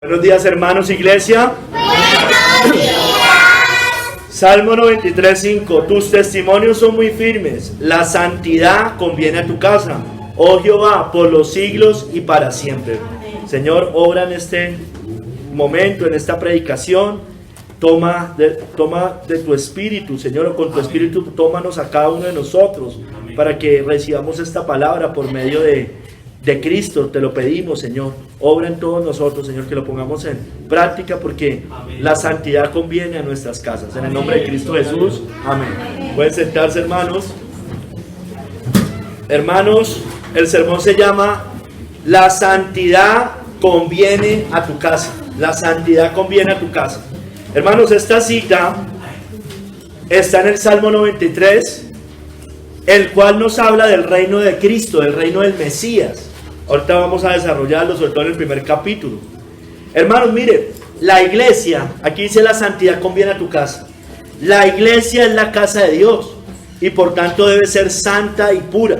Buenos días, hermanos, iglesia. Buenos días. Salmo 93:5. Tus testimonios son muy firmes. La santidad conviene a tu casa, oh Jehová, por los siglos y para siempre. Señor, obra en este momento, en esta predicación. Toma de tu espíritu, Señor, o con tu espíritu tómanos a cada uno de nosotros para que recibamos esta palabra por medio de Cristo. Te lo pedimos, Señor. Obra en todos nosotros, Señor, que lo pongamos en práctica, porque la santidad conviene a nuestras casas. En el nombre de Cristo Jesús, amén. Pueden sentarse, hermanos. Hermanos, el sermón se llama La santidad conviene a tu casa. La santidad conviene a tu casa. Hermanos, esta cita está en el Salmo 93, el cual nos habla del reino de Cristo, del reino del Mesías. Ahorita vamos a desarrollarlo, sobre todo en el primer capítulo. Hermanos, mire, la iglesia, aquí dice la santidad conviene a tu casa. La iglesia es la casa de Dios y por tanto debe ser santa y pura,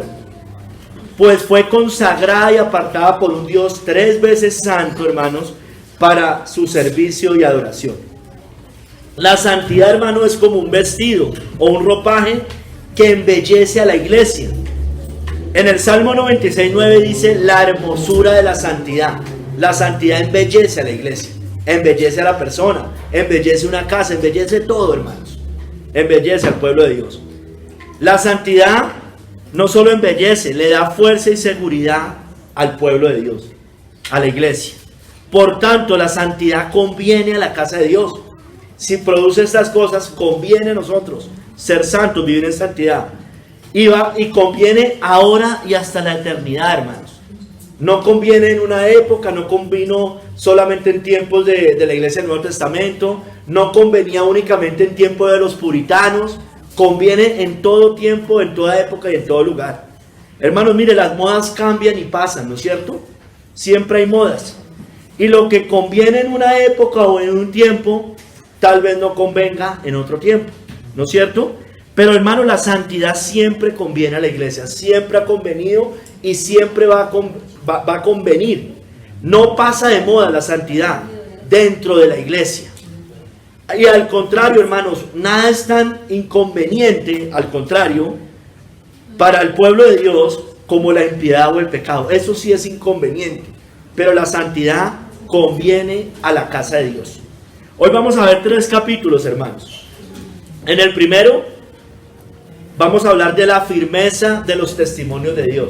pues fue consagrada y apartada por un Dios 3 veces santo, hermanos, para su servicio y adoración. La santidad, hermano, es como un vestido o un ropaje que embellece a la iglesia. En el Salmo 96:9 dice la hermosura de la santidad. La santidad embellece a la iglesia, embellece a la persona, embellece una casa, embellece todo, hermanos. Embellece al pueblo de Dios. La santidad no solo embellece, le da fuerza y seguridad al pueblo de Dios, a la iglesia. Por tanto, la santidad conviene a la casa de Dios. Si produce estas cosas, conviene a nosotros ser santos, vivir en santidad. Y conviene ahora y hasta la eternidad, hermanos. No conviene en una época, no convino solamente en tiempos de la iglesia del Nuevo Testamento, no convenía únicamente en tiempo de los puritanos, conviene en todo tiempo, en toda época y en todo lugar. Hermanos, mire, las modas cambian y pasan, ¿no es cierto? Siempre hay modas. Y lo que conviene en una época o en un tiempo, tal vez no convenga en otro tiempo, ¿no es cierto? Pero, hermano, la santidad siempre conviene a la iglesia, siempre ha convenido y siempre va a convenir. No pasa de moda la santidad dentro de la iglesia. Y al contrario, hermanos, nada es tan inconveniente, al contrario, para el pueblo de Dios como la impiedad o el pecado. Eso sí es inconveniente, pero la santidad conviene a la casa de Dios. Hoy vamos a ver 3 capítulos, hermanos. En el primero vamos a hablar de la firmeza de los testimonios de Dios.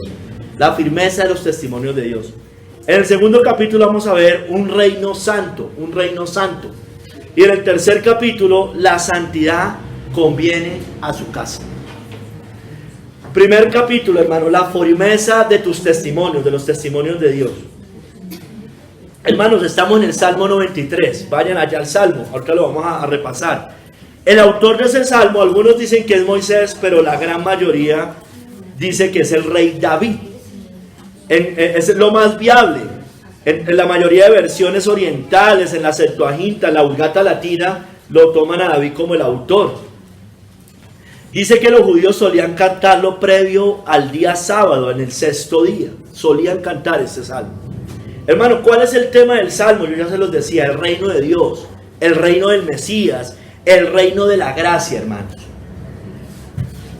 La firmeza de los testimonios de Dios. En el segundo capítulo vamos a ver un reino santo, un reino santo. Y en el tercer capítulo, la santidad conviene a su casa. Primer capítulo, hermano, la firmeza de tus testimonios, de los testimonios de Dios. Hermanos, estamos en el Salmo 93. Vayan allá al Salmo, ahorita lo vamos a repasar. El autor de ese Salmo, algunos dicen que es Moisés, pero la gran mayoría dice que es el rey David. Es lo más viable. En la mayoría de versiones orientales, en la Septuaginta, la Vulgata Latina, lo toman a David como el autor. Dice que los judíos solían cantarlo previo al día sábado, en el 6º día. Solían cantar este Salmo. Hermano, ¿cuál es el tema del Salmo? Yo ya se los decía, el reino de Dios, el reino del Mesías, el reino de la gracia, hermanos.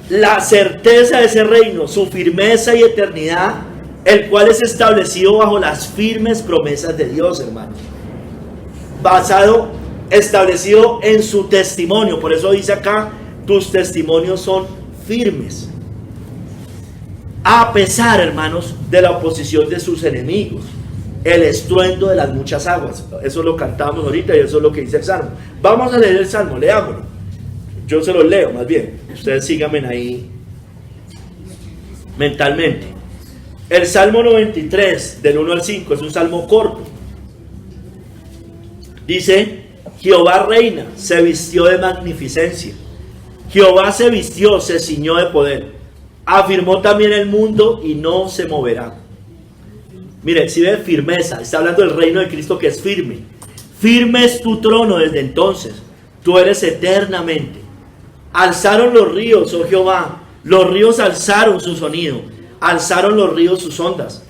La certeza de ese reino, su firmeza y eternidad, el cual es establecido bajo las firmes promesas de Dios, hermanos. Establecido en su testimonio. Por eso dice acá, tus testimonios son firmes. A pesar, hermanos, de la oposición de sus enemigos. El estruendo de las muchas aguas. Eso lo cantamos ahorita y eso es lo que dice el Salmo. Vamos a leer el Salmo, leámoslo. Yo se los leo más bien. Ustedes síganme ahí mentalmente. El Salmo 93, del 1 al 5, es un salmo corto. Dice, Jehová reina, se vistió de magnificencia. Jehová se vistió, se ciñó de poder. Afirmó también el mundo y no se moverá. Mire, si ve firmeza, está hablando del reino de Cristo que es firme. Firme es tu trono desde entonces, tú eres eternamente. Alzaron los ríos, oh Jehová, los ríos alzaron su sonido, alzaron los ríos sus ondas.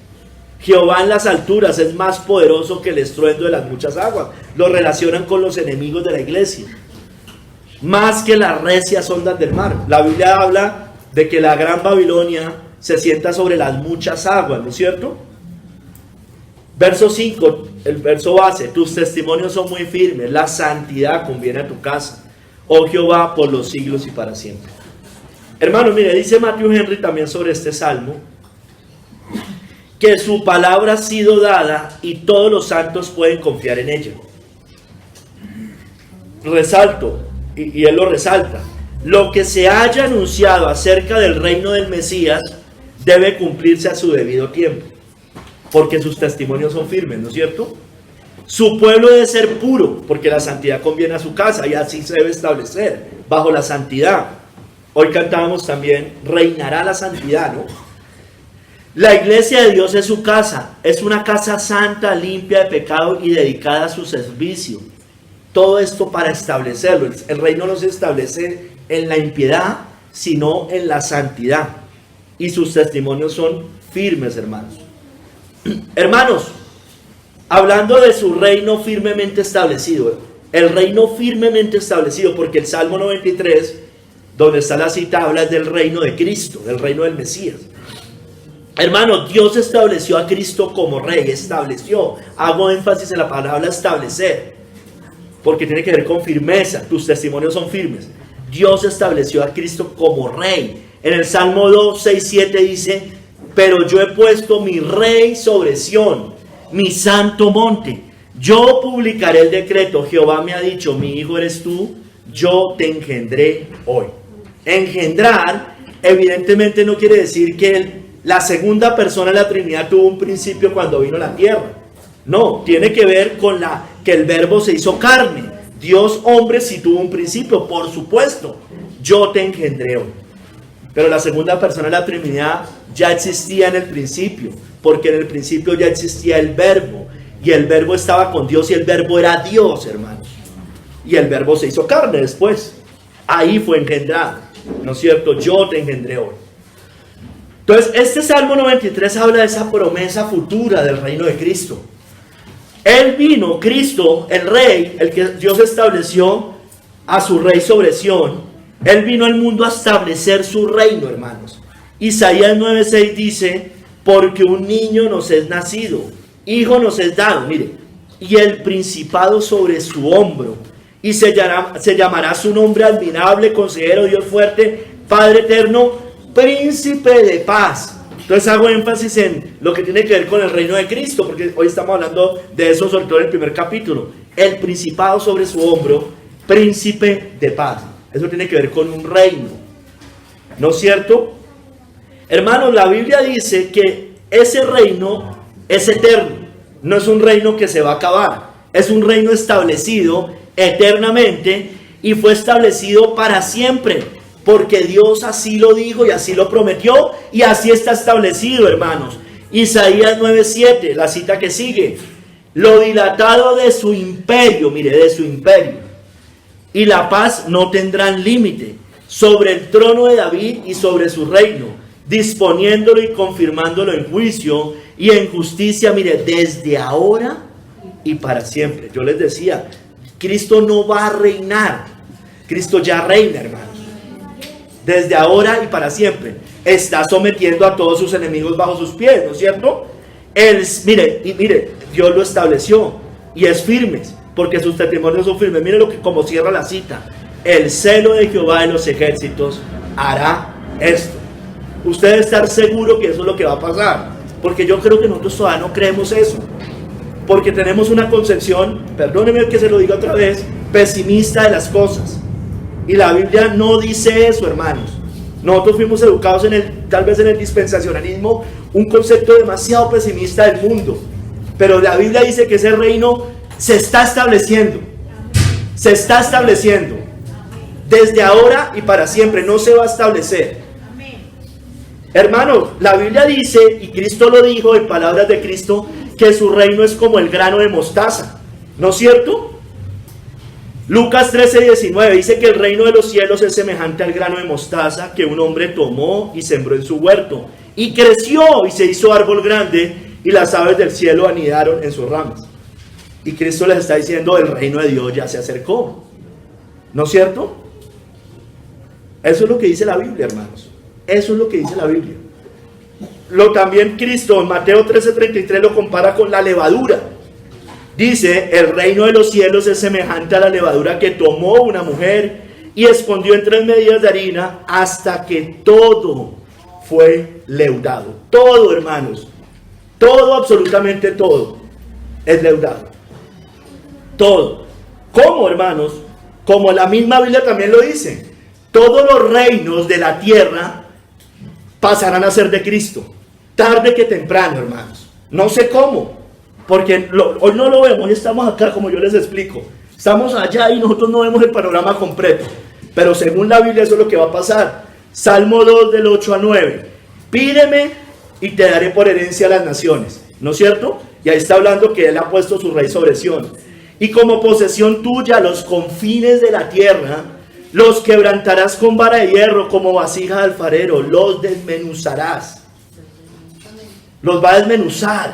Jehová en las alturas es más poderoso que el estruendo de las muchas aguas. Lo relacionan con los enemigos de la iglesia. Más que las recias ondas del mar. La Biblia habla de que la gran Babilonia se sienta sobre las muchas aguas, ¿no es cierto? Verso 5, el verso base: tus testimonios son muy firmes, la santidad conviene a tu casa, oh Jehová, por los siglos y para siempre. Hermanos, mire, dice Matthew Henry también sobre este salmo, que su palabra ha sido dada y todos los santos pueden confiar en ella. Resalto, y él lo resalta: lo que se haya anunciado acerca del reino del Mesías debe cumplirse a su debido tiempo, porque sus testimonios son firmes, ¿no es cierto? Su pueblo debe ser puro, porque la santidad conviene a su casa, y así se debe establecer, bajo la santidad. Hoy cantábamos también, reinará la santidad, ¿no? La iglesia de Dios es su casa, es una casa santa, limpia de pecado y dedicada a su servicio. Todo esto para establecerlo. El reino no se establece en la impiedad, sino en la santidad. Y sus testimonios son firmes, hermanos. Hermanos, hablando de su reino firmemente establecido, el reino firmemente establecido, porque el Salmo 93, donde está la cita, habla del reino de Cristo, del reino del Mesías. Hermanos, Dios estableció a Cristo como rey, estableció. Hago énfasis en la palabra establecer, porque tiene que ver con firmeza. Tus testimonios son firmes. Dios estableció a Cristo como rey. En el Salmo 2, 6, 7 dice: pero yo he puesto mi rey sobre Sión, mi santo monte. Yo publicaré el decreto. Jehová me ha dicho: mi hijo eres tú, yo te engendré hoy. Engendrar, evidentemente, no quiere decir que la segunda persona de la Trinidad tuvo un principio cuando vino a la tierra. No, tiene que ver con que el verbo se hizo carne. Dios hombre sí tuvo un principio, por supuesto. Yo te engendré hoy. Pero la segunda persona de la Trinidad ya existía en el principio, porque en el principio ya existía el verbo, y el verbo estaba con Dios, y el verbo era Dios, hermanos. Y el verbo se hizo carne después. Ahí fue engendrado, ¿no es cierto? Yo te engendré hoy. Entonces, este Salmo 93 habla de esa promesa futura del reino de Cristo. Él vino, Cristo, el rey, el que Dios estableció a su rey sobre Sión. Él vino al mundo a establecer su reino, hermanos. Isaías 9:6 dice: porque un niño nos es nacido, hijo nos es dado, mire, y el principado sobre su hombro, y se llamará su nombre admirable, consejero, Dios fuerte, Padre eterno, príncipe de paz. Entonces hago énfasis en lo que tiene que ver con el reino de Cristo, porque hoy estamos hablando de eso, sobre todo en el primer capítulo. El principado sobre su hombro, príncipe de paz. Eso tiene que ver con un reino, ¿no es cierto? Hermanos, la Biblia dice que ese reino es eterno. No es un reino que se va a acabar. Es un reino establecido eternamente y fue establecido para siempre, porque Dios así lo dijo y así lo prometió, y así está establecido, hermanos. Isaías 9:7, la cita que sigue: lo dilatado de su imperio, mire, de su imperio, y la paz no tendrán límite, sobre el trono de David y sobre su reino, disponiéndolo y confirmándolo en juicio y en justicia, mire, desde ahora y para siempre. Yo les decía, Cristo no va a reinar, Cristo ya reina, hermanos. Desde ahora y para siempre. Está sometiendo a todos sus enemigos bajo sus pies, ¿no es cierto? Mire, Dios lo estableció y es firme, porque sus testimonios son firmes. Mire como cierra la cita: el celo de Jehová de los ejércitos hará esto. Usted debe estar seguro que eso es lo que va a pasar, porque yo creo que nosotros todavía no creemos eso, porque tenemos una concepción, perdóneme que se lo diga otra vez, pesimista de las cosas. Y la Biblia no dice eso, hermanos. Nosotros fuimos educados tal vez en el dispensacionalismo, un concepto demasiado pesimista del mundo. Pero la Biblia dice que ese reino se está estableciendo. Se está estableciendo. Desde ahora y para siempre. No se va a establecer. Hermanos, la Biblia dice, y Cristo lo dijo en palabras de Cristo, que su reino es como el grano de mostaza. ¿No es cierto? Lucas 13:19 dice que el reino de los cielos es semejante al grano de mostaza que un hombre tomó y sembró en su huerto, y creció y se hizo árbol grande, y las aves del cielo anidaron en sus ramas. Y Cristo les está diciendo, el reino de Dios ya se acercó. ¿No es cierto? Eso es lo que dice la Biblia, hermanos. Eso es lo que dice la Biblia. También Cristo en Mateo 13:33 lo compara con la levadura. Dice, el reino de los cielos es semejante a la levadura que tomó una mujer y escondió en 3 medidas de harina hasta que todo fue leudado. Todo, hermanos. Todo, absolutamente todo, es leudado. Todo. ¿Cómo, hermanos? Como la misma Biblia también lo dice. Todos los reinos de la tierra pasarán a ser de Cristo. Tarde que temprano, hermanos. No sé cómo. Porque hoy no lo vemos. Hoy estamos acá, como yo les explico. Estamos allá y nosotros no vemos el panorama completo. Pero según la Biblia eso es lo que va a pasar. Salmo 2 del 8 al 9. Pídeme y te daré por herencia a las naciones. ¿No es cierto? Y ahí está hablando que Él ha puesto su rey sobre Sión. Y como posesión tuya los confines de la tierra, los quebrantarás con vara de hierro como vasija de alfarero, los desmenuzarás. Los va a desmenuzar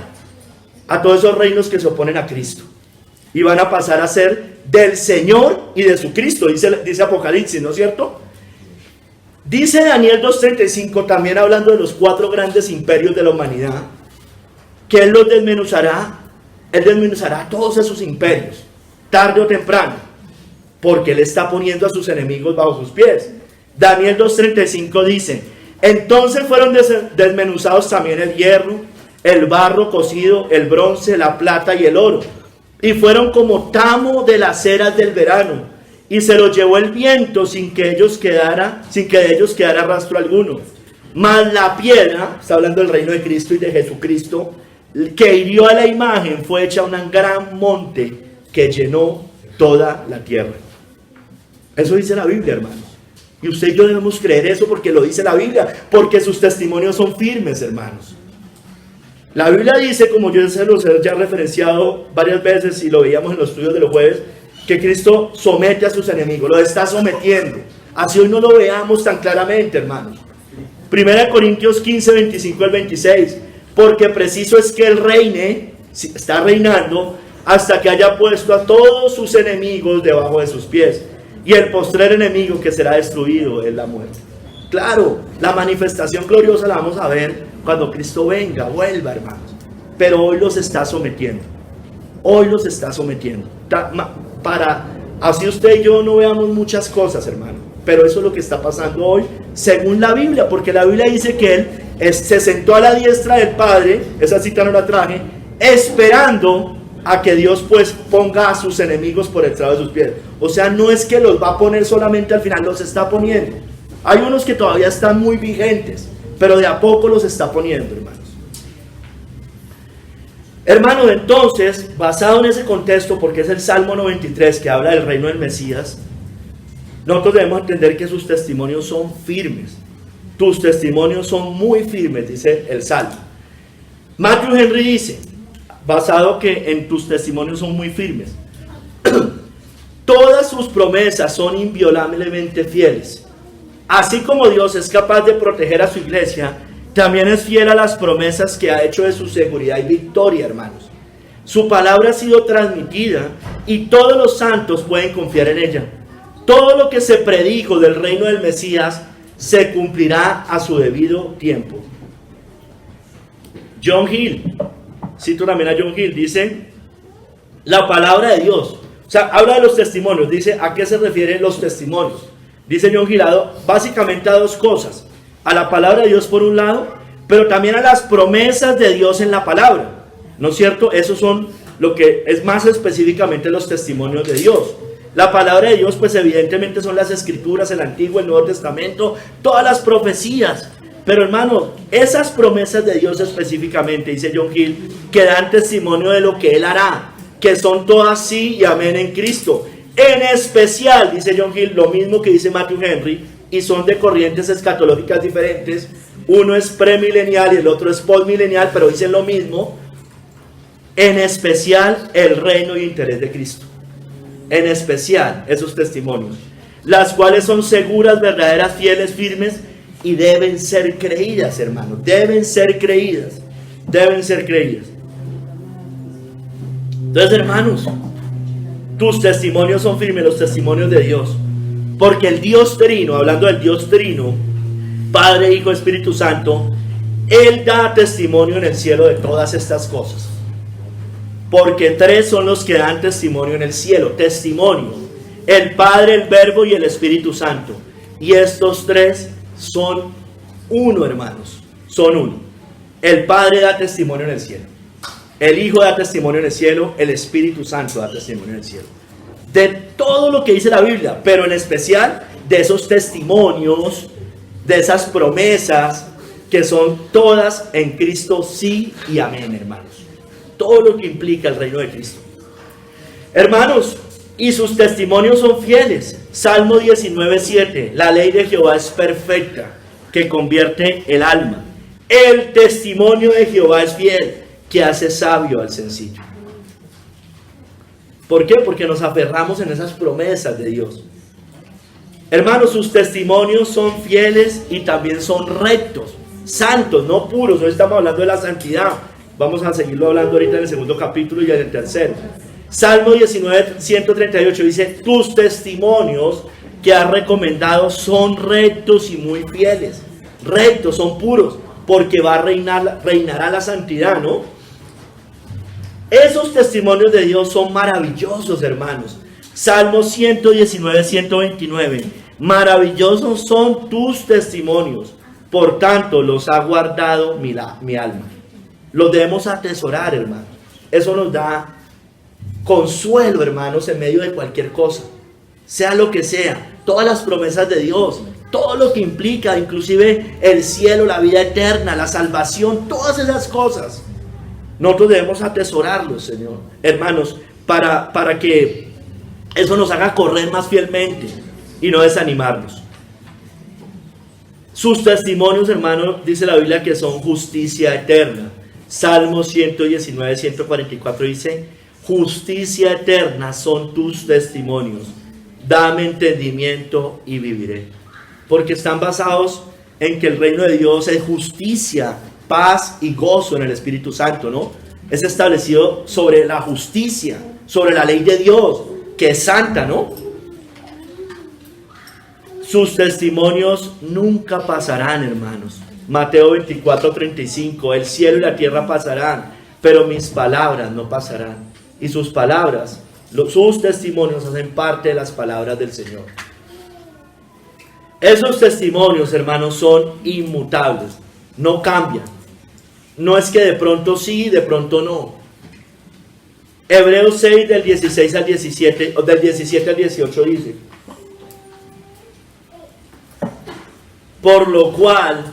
a todos esos reinos que se oponen a Cristo. Y van a pasar a ser del Señor y de su Cristo, dice Apocalipsis, ¿no es cierto? Dice Daniel 2:35, también hablando de los 4 grandes imperios de la humanidad, que Él los desmenuzará. Él desmenuzará a todos esos imperios, tarde o temprano, porque Él está poniendo a sus enemigos bajo sus pies. Daniel 2:35 dice, entonces fueron desmenuzados también el hierro, el barro cocido, el bronce, la plata y el oro, y fueron como tamo de las eras del verano, y se los llevó el viento sin que de ellos quedara rastro alguno. Mas la piedra, está hablando del reino de Cristo y de Jesucristo, que hirió a la imagen, fue hecha un gran monte que llenó toda la tierra. Eso dice la Biblia, hermanos. Y usted y yo debemos creer eso porque lo dice la Biblia, porque sus testimonios son firmes, hermanos. La Biblia dice, como yo se los he ya referenciado varias veces y lo veíamos en los estudios de los jueves, que Cristo somete a sus enemigos, los está sometiendo. Así hoy no lo veamos tan claramente, hermanos. 1 Corintios 15, 25 al 26. Porque preciso es que Él reine, está reinando, hasta que haya puesto a todos sus enemigos debajo de sus pies. Y el postrer enemigo que será destruido es la muerte. Claro, la manifestación gloriosa la vamos a ver cuando Cristo venga, vuelva, hermanos. Pero hoy los está sometiendo. Hoy los está sometiendo. Para así usted y yo no veamos muchas cosas, hermano. Pero eso es lo que está pasando hoy, según la Biblia. Porque la Biblia dice que Él se sentó a la diestra del Padre, esa cita no la traje, esperando a que Dios pues ponga a sus enemigos por estrado de sus pies. O sea, no es que los va a poner solamente al final, los está poniendo. Hay unos que todavía están muy vigentes, pero de a poco los está poniendo, hermanos. Hermanos, entonces, basado en ese contexto, porque es el Salmo 93 que habla del reino del Mesías, nosotros debemos entender que sus testimonios son firmes. Tus testimonios son muy firmes, dice el Salmo. Matthew Henry dice, basado que en tus testimonios son muy firmes, todas sus promesas son inviolablemente fieles. Así como Dios es capaz de proteger a su iglesia, también es fiel a las promesas que ha hecho de su seguridad y victoria, hermanos. Su palabra ha sido transmitida y todos los santos pueden confiar en ella. Todo lo que se predijo del reino del Mesías se cumplirá a su debido tiempo. John Hill, cito también a John Hill, dice, la palabra de Dios, o sea, habla de los testimonios, dice, ¿a qué se refieren los testimonios? Dice John Hill, básicamente a 2 cosas, a la palabra de Dios por un lado, pero también a las promesas de Dios en la palabra, ¿no es cierto? Esos son lo que es más específicamente los testimonios de Dios. La palabra de Dios, pues evidentemente son las escrituras, el Antiguo, el Nuevo Testamento, todas las profecías. Pero hermano, esas promesas de Dios específicamente, dice John Hill, que dan testimonio de lo que Él hará, que son todas sí y amén en Cristo. En especial, dice John Hill, lo mismo que dice Matthew Henry, y son de corrientes escatológicas diferentes. Uno es premilenial y el otro es postmilenial, pero dicen lo mismo. En especial, el reino y interés de Cristo. En especial esos testimonios, las cuales son seguras, verdaderas, fieles, firmes y deben ser creídas, hermanos, deben ser creídas. deben ser creídas. Entonces, hermanos, tus testimonios son firmes, los testimonios de Dios. Porque el Dios Trino, hablando del Dios Trino, Padre, Hijo, Espíritu Santo, Él da testimonio en el cielo de todas estas cosas. Porque tres son los que dan testimonio en el cielo. Testimonio: el Padre, el Verbo y el Espíritu Santo. Y estos tres son uno, hermanos. Son uno. El Padre da testimonio en el cielo. El Hijo da testimonio en el cielo. El Espíritu Santo da testimonio en el cielo. De todo lo que dice la Biblia, pero en especial de esos testimonios, de esas promesas, que son todas en Cristo sí y amén, hermanos. Todo lo que implica el reino de Cristo. Hermanos, y sus testimonios son fieles. Salmo 19:7. La ley de Jehová es perfecta, que convierte el alma. El testimonio de Jehová es fiel, que hace sabio al sencillo. ¿Por qué? Porque nos aferramos en esas promesas de Dios. Hermanos, sus testimonios son fieles y también son rectos, santos, no puros. Hoy estamos hablando de la santidad. Vamos a seguirlo hablando ahorita en el segundo capítulo y en el tercero. Salmo 19:138 dice: tus testimonios que has recomendado son rectos y muy fieles. Rectos, son puros, porque reinará la santidad, ¿no? Esos testimonios de Dios son maravillosos, hermanos. Salmo 119:129. Maravillosos son tus testimonios, por tanto los ha guardado mi alma. Los debemos atesorar, hermanos. Eso nos da consuelo, hermanos, en medio de cualquier cosa, sea lo que sea. Todas las promesas de Dios, todo lo que implica, inclusive el cielo, la vida eterna, la salvación, todas esas cosas, nosotros debemos atesorarlos, Señor, hermanos, para que eso nos haga correr más fielmente y no desanimarnos. Sus testimonios, hermanos, dice la Biblia que son justicia eterna. Salmo 119:144 dice: justicia eterna son tus testimonios, dame entendimiento y viviré. Porque están basados en que el reino de Dios es justicia, paz y gozo en el Espíritu Santo, ¿no? Es establecido sobre la justicia, sobre la ley de Dios, que es santa, ¿no? Sus testimonios nunca pasarán, hermanos. Mateo 24:35. El cielo y la tierra pasarán, pero mis palabras no pasarán. Y sus palabras, sus testimonios hacen parte de las palabras del Señor. Esos testimonios, hermanos, son inmutables, no cambian. No es que de pronto sí, de pronto no. Hebreos 6 del 16 al 17, o del 17 al 18 dice: por lo cual,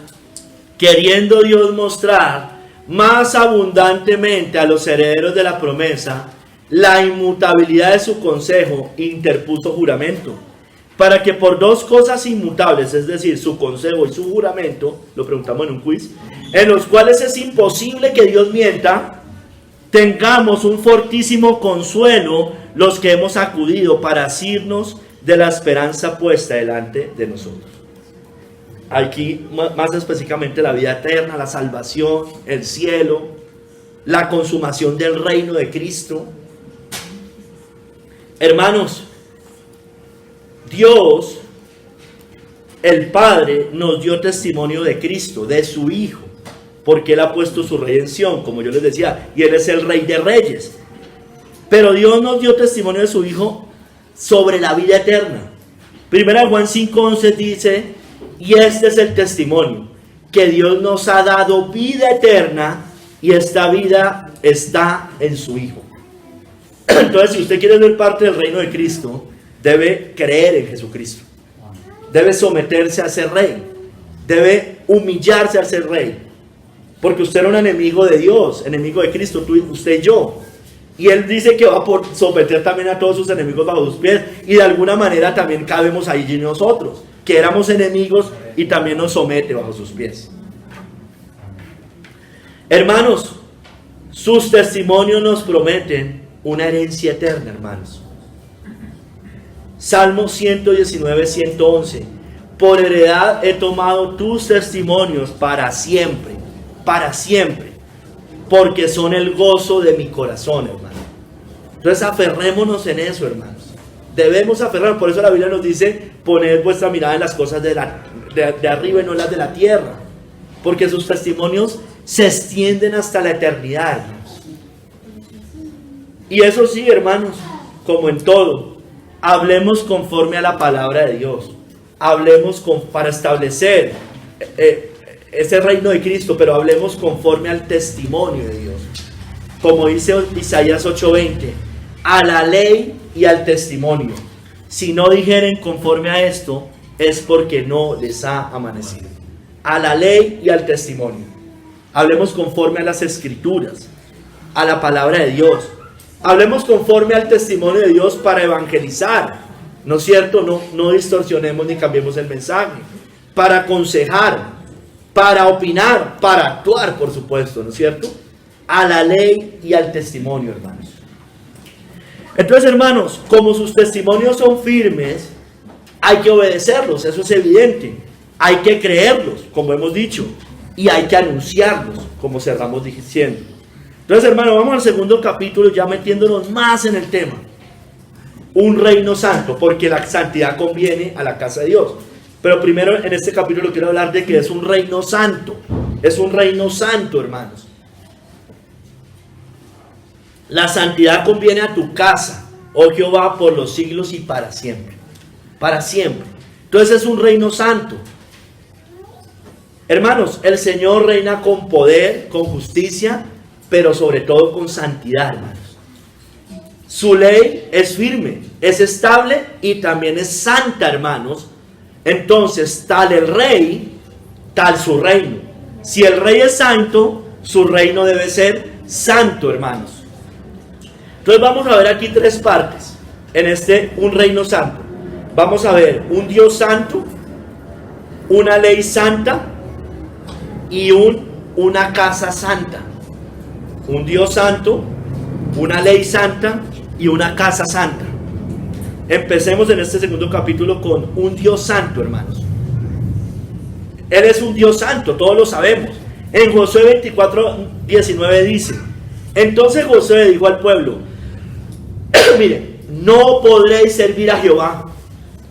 queriendo Dios mostrar más abundantemente a los herederos de la promesa la inmutabilidad de su consejo, interpuso juramento, para que por dos cosas inmutables, es decir, su consejo y su juramento, lo preguntamos en un quiz, en los cuales es imposible que Dios mienta, tengamos un fortísimo consuelo los que hemos acudido para asirnos de la esperanza puesta delante de nosotros. Aquí más específicamente la vida eterna, la salvación, el cielo, la consumación del reino de Cristo. Hermanos, Dios, el Padre, nos dio testimonio de Cristo, de su Hijo, porque Él ha puesto su redención, como yo les decía, y Él es el Rey de Reyes. Pero Dios nos dio testimonio de su Hijo sobre la vida eterna. Primera Juan 5:11 dice: y este es el testimonio, que Dios nos ha dado vida eterna, y esta vida está en su Hijo. Entonces, si usted quiere ser parte del reino de Cristo, debe creer en Jesucristo, debe someterse a ser rey, debe humillarse a ser rey, porque usted era un enemigo de Dios, enemigo de Cristo, usted y yo. Y Él dice que va a someter también a todos sus enemigos bajo sus pies, y de alguna manera también cabemos allí nosotros, que éramos enemigos, y también nos somete bajo sus pies. Hermanos, sus testimonios nos prometen una herencia eterna, hermanos. Salmo 119:111. Por heredad he tomado tus testimonios para siempre, para siempre. porque son el gozo de mi corazón, hermano. Entonces aferrémonos en eso, hermanos. Debemos aferrarnos. Por eso la Biblia nos dice: poned vuestra mirada en las cosas de arriba y no en las de la tierra, porque sus testimonios se extienden hasta la eternidad, hermanos. Y eso sí, hermanos, como en todo, hablemos conforme a la palabra de Dios. Hablemos para establecer ese reino de Cristo, pero hablemos conforme al testimonio de Dios. Como dice Isaías 8:20, a la ley y al testimonio. Si no dijeren conforme a esto, es porque no les ha amanecido. A la ley y al testimonio. Hablemos conforme a las escrituras, a la palabra de Dios. Hablemos conforme al testimonio de Dios para evangelizar, ¿no es cierto? No distorsionemos ni cambiemos el mensaje. Para aconsejar, para opinar, para actuar, por supuesto, ¿no es cierto? A la ley y al testimonio, hermanos. Entonces, hermanos, como sus testimonios son firmes, hay que obedecerlos, eso es evidente. Hay que creerlos, como hemos dicho, y hay que anunciarlos, como cerramos diciendo. Entonces, hermanos, vamos al segundo capítulo, ya metiéndonos más en el tema. Un reino santo, porque la santidad conviene a la casa de Dios. Pero primero en este capítulo quiero hablar de que es un reino santo. Es un reino santo, hermanos. La santidad conviene a tu casa, oh Jehová, por los siglos y para siempre. Para siempre. Entonces es un reino santo. Hermanos, el Señor reina con poder, con justicia, pero sobre todo con santidad, hermanos. Su ley es firme, es estable y también es santa, hermanos. Entonces, tal el rey, tal su reino. Si el rey es santo, su reino debe ser santo, hermanos. Entonces vamos a ver aquí tres partes en un reino santo. Vamos a ver un Dios santo, una ley santa y una casa santa. Un Dios santo, una ley santa y una casa santa. Empecemos en este segundo capítulo con un Dios santo, hermanos. Él es un Dios santo, todos lo sabemos. En Josué 24:19 dice: entonces Josué dijo al pueblo: miren, no podréis servir a Jehová,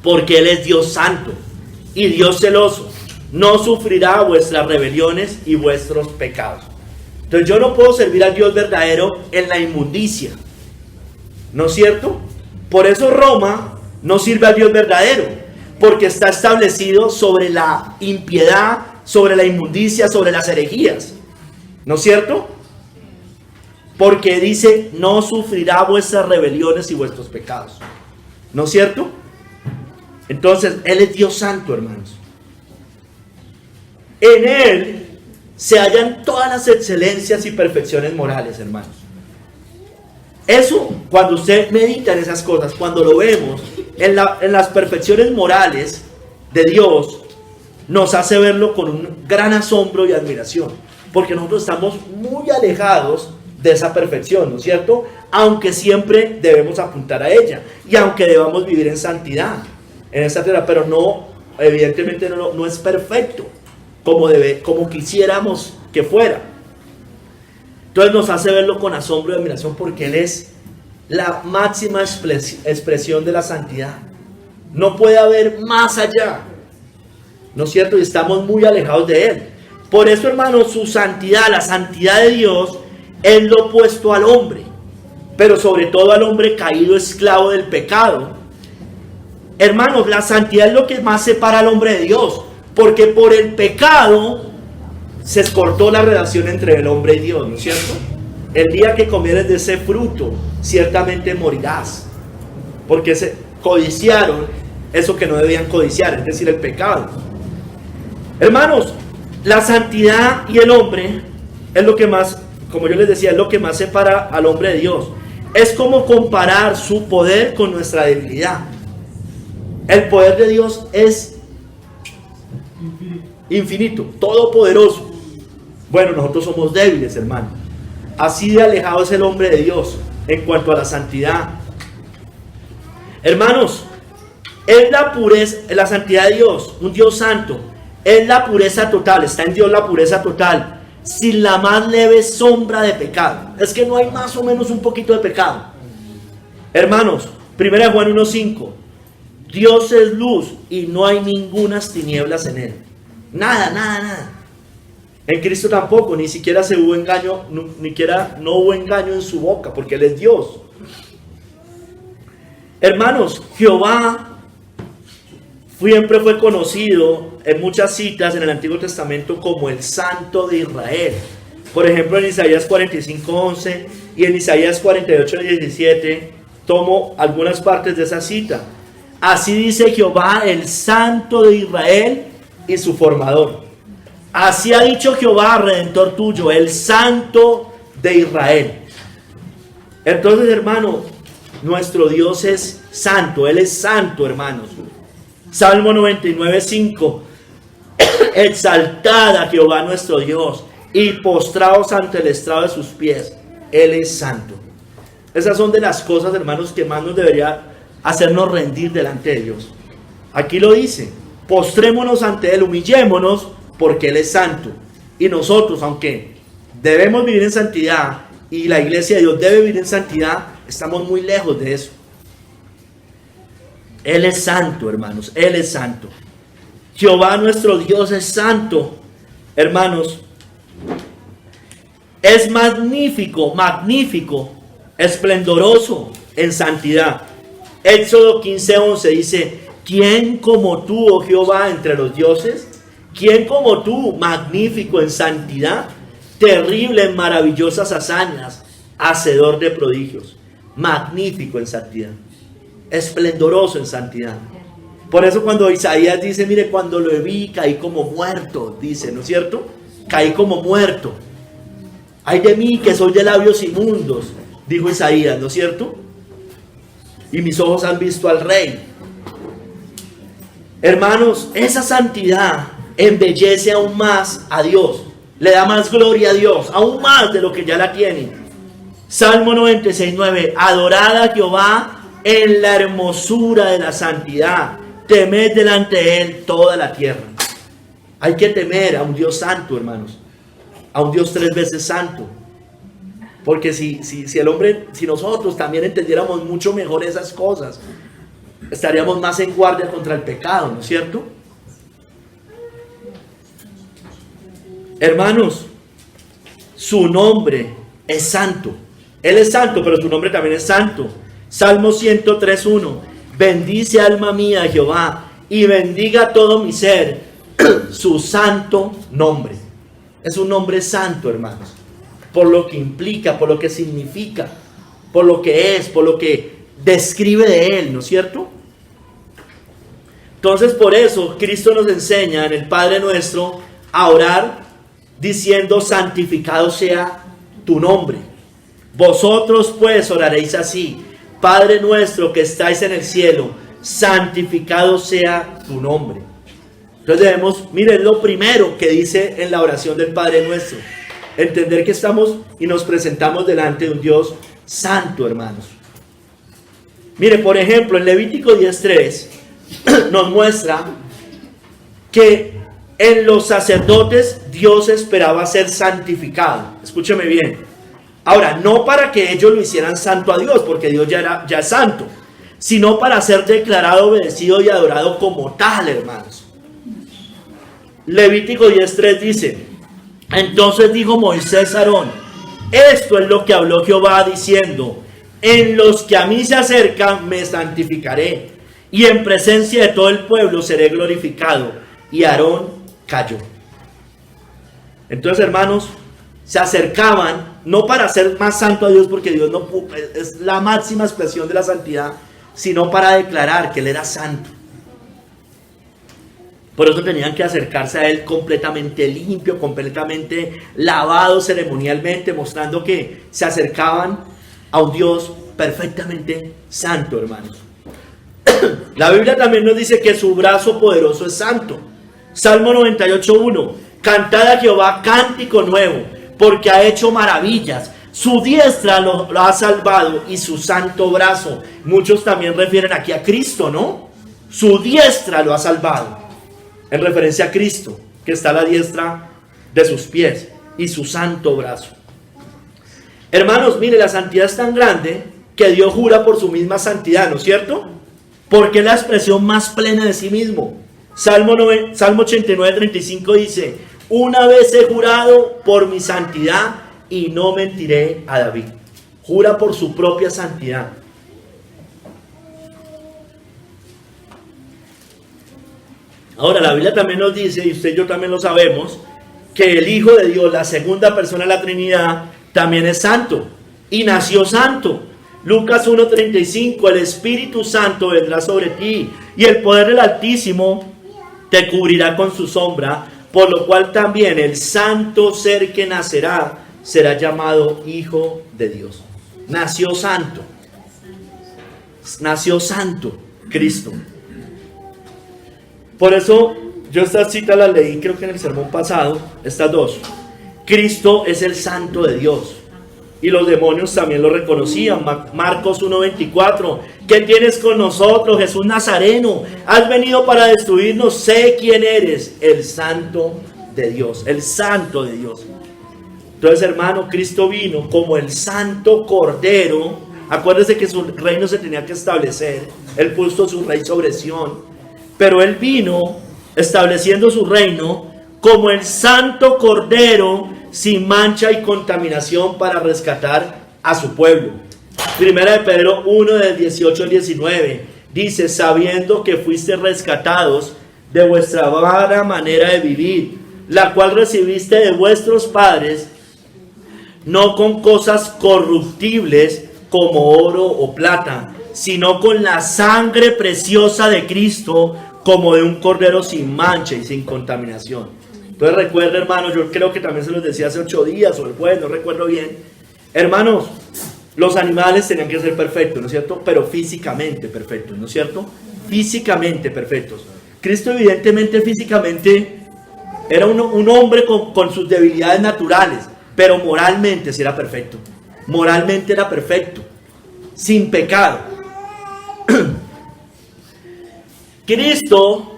porque Él es Dios santo y Dios celoso. No sufrirá vuestras rebeliones y vuestros pecados. Entonces yo no puedo servir al Dios verdadero en la inmundicia, ¿no es cierto? Por eso Roma no sirve al Dios verdadero, porque está establecido sobre la impiedad, sobre la inmundicia, sobre las herejías, ¿no es cierto? Porque dice: no sufrirá vuestras rebeliones y vuestros pecados, ¿no es cierto? Entonces Él es Dios santo, hermanos. En Él se hallan todas las excelencias y perfecciones morales, hermanos. Eso, cuando usted medita en esas cosas, cuando lo vemos en las perfecciones morales de Dios, nos hace verlo con un gran asombro y admiración, porque nosotros estamos muy alejados de esa perfección, ¿no es cierto? Aunque siempre debemos apuntar a ella, y aunque debamos vivir en santidad, en esta tierra, pero no, evidentemente no es perfecto como quisiéramos que fuera. Entonces nos hace verlo con asombro y admiración, porque Él es la máxima expresión de la santidad. No puede haber más allá, ¿no es cierto? Y estamos muy alejados de Él. Por eso, hermanos, su santidad, la santidad de Dios, es lo opuesto al hombre, pero sobre todo al hombre caído, esclavo del pecado. Hermanos, la santidad es lo que más separa al hombre de Dios, porque por el pecado se cortó la relación entre el hombre y Dios, ¿no es cierto? El día que comieres de ese fruto, ciertamente morirás, porque se codiciaron eso que no debían codiciar, es decir, el pecado. Hermanos, la santidad y el hombre es lo que más, como yo les decía, es lo que más separa al hombre de Dios. Es como comparar su poder con nuestra debilidad. El poder de Dios es infinito, todopoderoso. Bueno, nosotros somos débiles, hermano. Así de alejado es el hombre de Dios en cuanto a la santidad. Hermanos, es la pureza, la santidad de Dios, un Dios santo, es la pureza total, está en Dios la pureza total, sin la más leve sombra de pecado. Es que no hay más o menos un poquito de pecado. Hermanos, 1 Juan 1:5. Dios es luz y no hay ningunas tinieblas en él. Nada, nada, nada. En Cristo tampoco, ni siquiera se hubo engaño, no hubo engaño en su boca, porque Él es Dios. Hermanos, Jehová siempre fue conocido en muchas citas en el Antiguo Testamento como el Santo de Israel. Por ejemplo, en Isaías 45:11 y en Isaías 48:17 tomo algunas partes de esa cita. Así dice Jehová, el Santo de Israel y su formador. Así ha dicho Jehová, Redentor tuyo, el Santo de Israel. Entonces, hermano, nuestro Dios es santo. Él es santo, hermanos. Salmo 99:5. Exaltad a Jehová nuestro Dios y postraos ante el estrado de sus pies. Él es santo. Esas son de las cosas, hermanos, que más nos debería hacernos rendir delante de Dios. Aquí lo dice. Postrémonos ante Él, humillémonos, porque Él es santo. Y nosotros, aunque debemos vivir en santidad, y la iglesia de Dios debe vivir en santidad, estamos muy lejos de eso. Él es santo, hermanos. Él es santo. Jehová nuestro Dios es santo. Hermanos, es magnífico, magnífico, esplendoroso en santidad. Éxodo 15:11 dice: ¿quién como tú, oh Jehová, entre los dioses? ¿Quién como tú, magnífico en santidad, terrible en maravillosas hazañas, hacedor de prodigios? Magnífico en santidad, esplendoroso en santidad. Por eso cuando Isaías dice, mire, cuando lo vi caí como muerto, dice, ¿no es cierto? Caí como muerto. Ay de mí que soy de labios inmundos, dijo Isaías, ¿no es cierto? Y mis ojos han visto al Rey. Hermanos, esa santidad embellece aún más a Dios, le da más gloria a Dios, aún más de lo que ya la tiene. Salmo 96:9. Adorad a Jehová en la hermosura de la santidad, temed delante de Él toda la tierra. Hay que temer a un Dios santo, hermanos, a un Dios 3 veces santo. Porque si nosotros también entendiéramos mucho mejor esas cosas, estaríamos más en guardia contra el pecado, ¿no es cierto? Hermanos, su nombre es santo. Él es santo, pero su nombre también es santo. Salmo 103:1. Bendice alma mía a Jehová y bendiga todo mi ser su santo nombre. Es un nombre santo, hermanos, por lo que implica, por lo que significa, por lo que es, por lo que describe de Él, ¿no es cierto? Entonces, por eso Cristo nos enseña en el Padre Nuestro a orar diciendo: santificado sea tu nombre. Vosotros pues oraréis así: Padre nuestro que estáis en el cielo, santificado sea tu nombre. Entonces debemos, miren, lo primero que dice en la oración del Padre Nuestro, entender que estamos y nos presentamos delante de un Dios santo, hermanos. Mire, por ejemplo, en Levítico 10:3 nos muestra que en los sacerdotes Dios esperaba ser santificado. Escúcheme bien. Ahora, no para que ellos lo hicieran santo a Dios, porque Dios ya es santo, sino para ser declarado, obedecido y adorado como tal, hermanos. Levítico 10:3 dice: entonces dijo Moisés a Aarón: esto es lo que habló Jehová diciendo: en los que a mí se acercan me santificaré, y en presencia de todo el pueblo seré glorificado. Y Aarón cayó. Entonces, hermanos, se acercaban no para ser más santo a Dios, porque Dios no es la máxima expresión de la santidad, sino para declarar que Él era santo. Por eso tenían que acercarse a Él completamente limpio, completamente lavado ceremonialmente, mostrando que se acercaban a un Dios perfectamente santo, hermanos. La Biblia también nos dice que su brazo poderoso es santo. Salmo 98:1. Cantad a Jehová cántico nuevo, porque ha hecho maravillas. Su diestra lo ha salvado y su santo brazo. Muchos también refieren aquí a Cristo, ¿no? Su diestra lo ha salvado, en referencia a Cristo, que está a la diestra de sus pies. y su santo brazo. Hermanos, mire, la santidad es tan grande que Dios jura por su misma santidad, ¿no es cierto? Porque es la expresión más plena de sí mismo. Salmo 89:35 dice: una vez he jurado por mi santidad y no mentiré a David. Jura por su propia santidad. Ahora, la Biblia también nos dice, y usted y yo también lo sabemos, que el Hijo de Dios, la segunda persona de la Trinidad, también es santo y nació santo. Lucas 1:35: el Espíritu Santo vendrá sobre ti y el poder del Altísimo te cubrirá con su sombra, por lo cual también el santo ser que nacerá será llamado Hijo de Dios. Nació santo, Cristo. Por eso yo estas citas las leí, creo que en el sermón pasado, estas dos. Cristo es el santo de Dios. Y los demonios también lo reconocían. Marcos 1:24: ¿qué tienes con nosotros, Jesús Nazareno? Has venido para destruirnos. Sé quién eres, el santo de Dios. El santo de Dios. Entonces, hermano, Cristo vino como el santo cordero. Acuérdese que su reino se tenía que establecer. Él puso su rey sobre Sión. Pero Él vino estableciendo su reino como el santo cordero, sin mancha y contaminación, para rescatar a su pueblo. Primera de Pedro 1, del 18 al 19, dice: sabiendo que fuiste rescatados de vuestra vana manera de vivir, la cual recibiste de vuestros padres, no con cosas corruptibles como oro o plata, sino con la sangre preciosa de Cristo, como de un cordero sin mancha y sin contaminación. Entonces recuerda, hermanos, yo creo que también se los decía hace 8 días o el jueves, no recuerdo bien. Hermanos, los animales tenían que ser perfectos, ¿no es cierto? Pero físicamente perfectos, ¿no es cierto? Físicamente perfectos. Cristo evidentemente físicamente era un hombre con sus debilidades naturales, pero moralmente sí era perfecto. Moralmente era perfecto, sin pecado. Cristo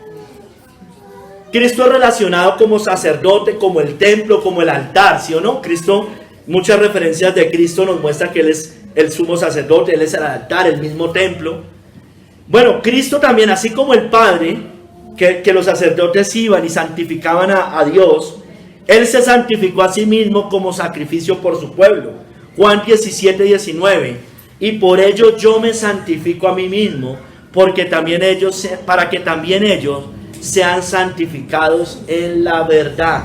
es relacionado como sacerdote, como el templo, como el altar, ¿sí o no? Cristo, muchas referencias de Cristo nos muestran que Él es el sumo sacerdote, Él es el altar, el mismo templo. Bueno, Cristo también, así como el Padre, que los sacerdotes iban y santificaban a Dios, Él se santificó a sí mismo como sacrificio por su pueblo. Juan 17:19: y por ello yo me santifico a mí mismo, porque también para que también ellos sean santificados en la verdad.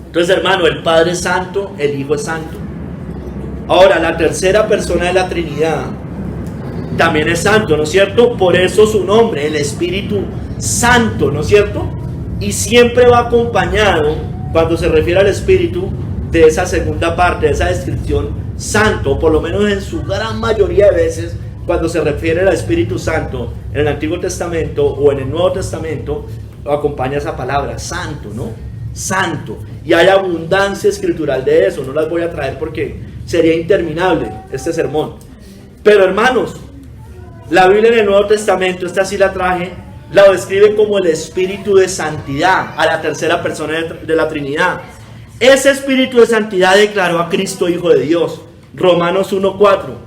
Entonces, hermano, el Padre es santo, el Hijo es santo. Ahora, la tercera persona de la Trinidad también es santo, ¿no es cierto? Por eso su nombre, el Espíritu Santo, ¿no es cierto? Y siempre va acompañado, cuando se refiere al Espíritu, de esa segunda parte, de esa descripción santo, por lo menos en su gran mayoría de veces. Cuando se refiere al Espíritu Santo en el Antiguo Testamento o en el Nuevo Testamento, acompaña esa palabra, santo, ¿no? Santo. Y hay abundancia escritural de eso. No las voy a traer porque sería interminable este sermón. Pero, hermanos, la Biblia en el Nuevo Testamento, esta sí la traje, la describe como el Espíritu de Santidad, a la tercera persona de la Trinidad. Ese Espíritu de Santidad declaró a Cristo Hijo de Dios. Romanos 1:4.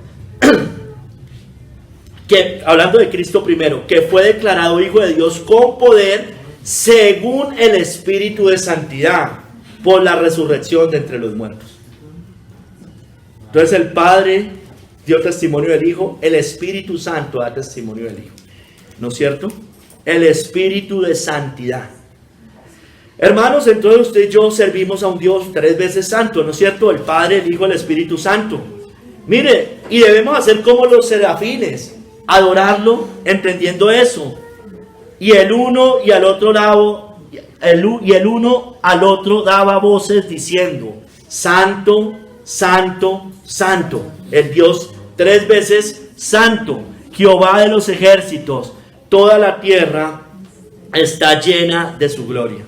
Que, hablando de Cristo primero, que fue declarado Hijo de Dios con poder según el Espíritu de Santidad por la resurrección de entre los muertos. Entonces el Padre dio testimonio del Hijo, el Espíritu Santo da testimonio del Hijo, ¿no es cierto? El Espíritu de Santidad. Hermanos, entonces usted y yo servimos a un Dios 3 veces santo, ¿no es cierto? El Padre, el Hijo, el Espíritu Santo. Mire, y debemos hacer como los serafines, adorarlo entendiendo eso. Y el uno al otro daba voces diciendo: Santo, Santo, Santo, el Dios 3 veces santo, Jehová de los ejércitos, toda la tierra está llena de su gloria.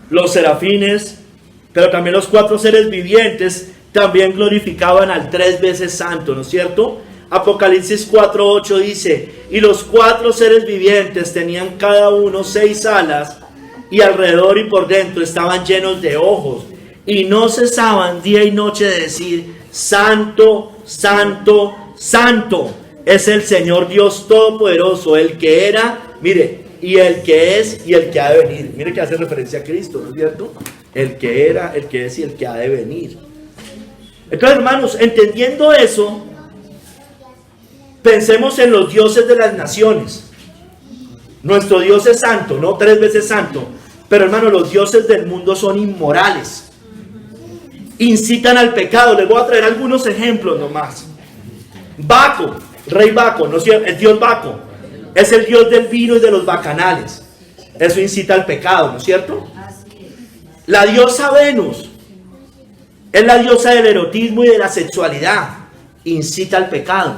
Los serafines, pero también los 4 seres vivientes, también glorificaban al 3 veces santo, ¿no es cierto? Apocalipsis 4:8 dice: y los 4 seres vivientes tenían cada uno 6 alas, y alrededor y por dentro estaban llenos de ojos, y no cesaban día y noche de decir: Santo, Santo, Santo es el Señor Dios Todopoderoso, el que era, mire, y el que es y el que ha de venir. Mire que hace referencia a Cristo, ¿no es cierto? El que era, el que es y el que ha de venir. Entonces, hermanos, entendiendo eso, pensemos en los dioses de las naciones. Nuestro Dios es santo, ¿no? 3 veces santo. Pero, hermanos, los dioses del mundo son inmorales. Incitan al pecado. Les voy a traer algunos ejemplos nomás. Baco, rey Baco, ¿no es cierto? El dios Baco es el dios del vino y de los bacanales. Eso incita al pecado, ¿no es cierto? La diosa Venus es la diosa del erotismo y de la sexualidad. Incita al pecado.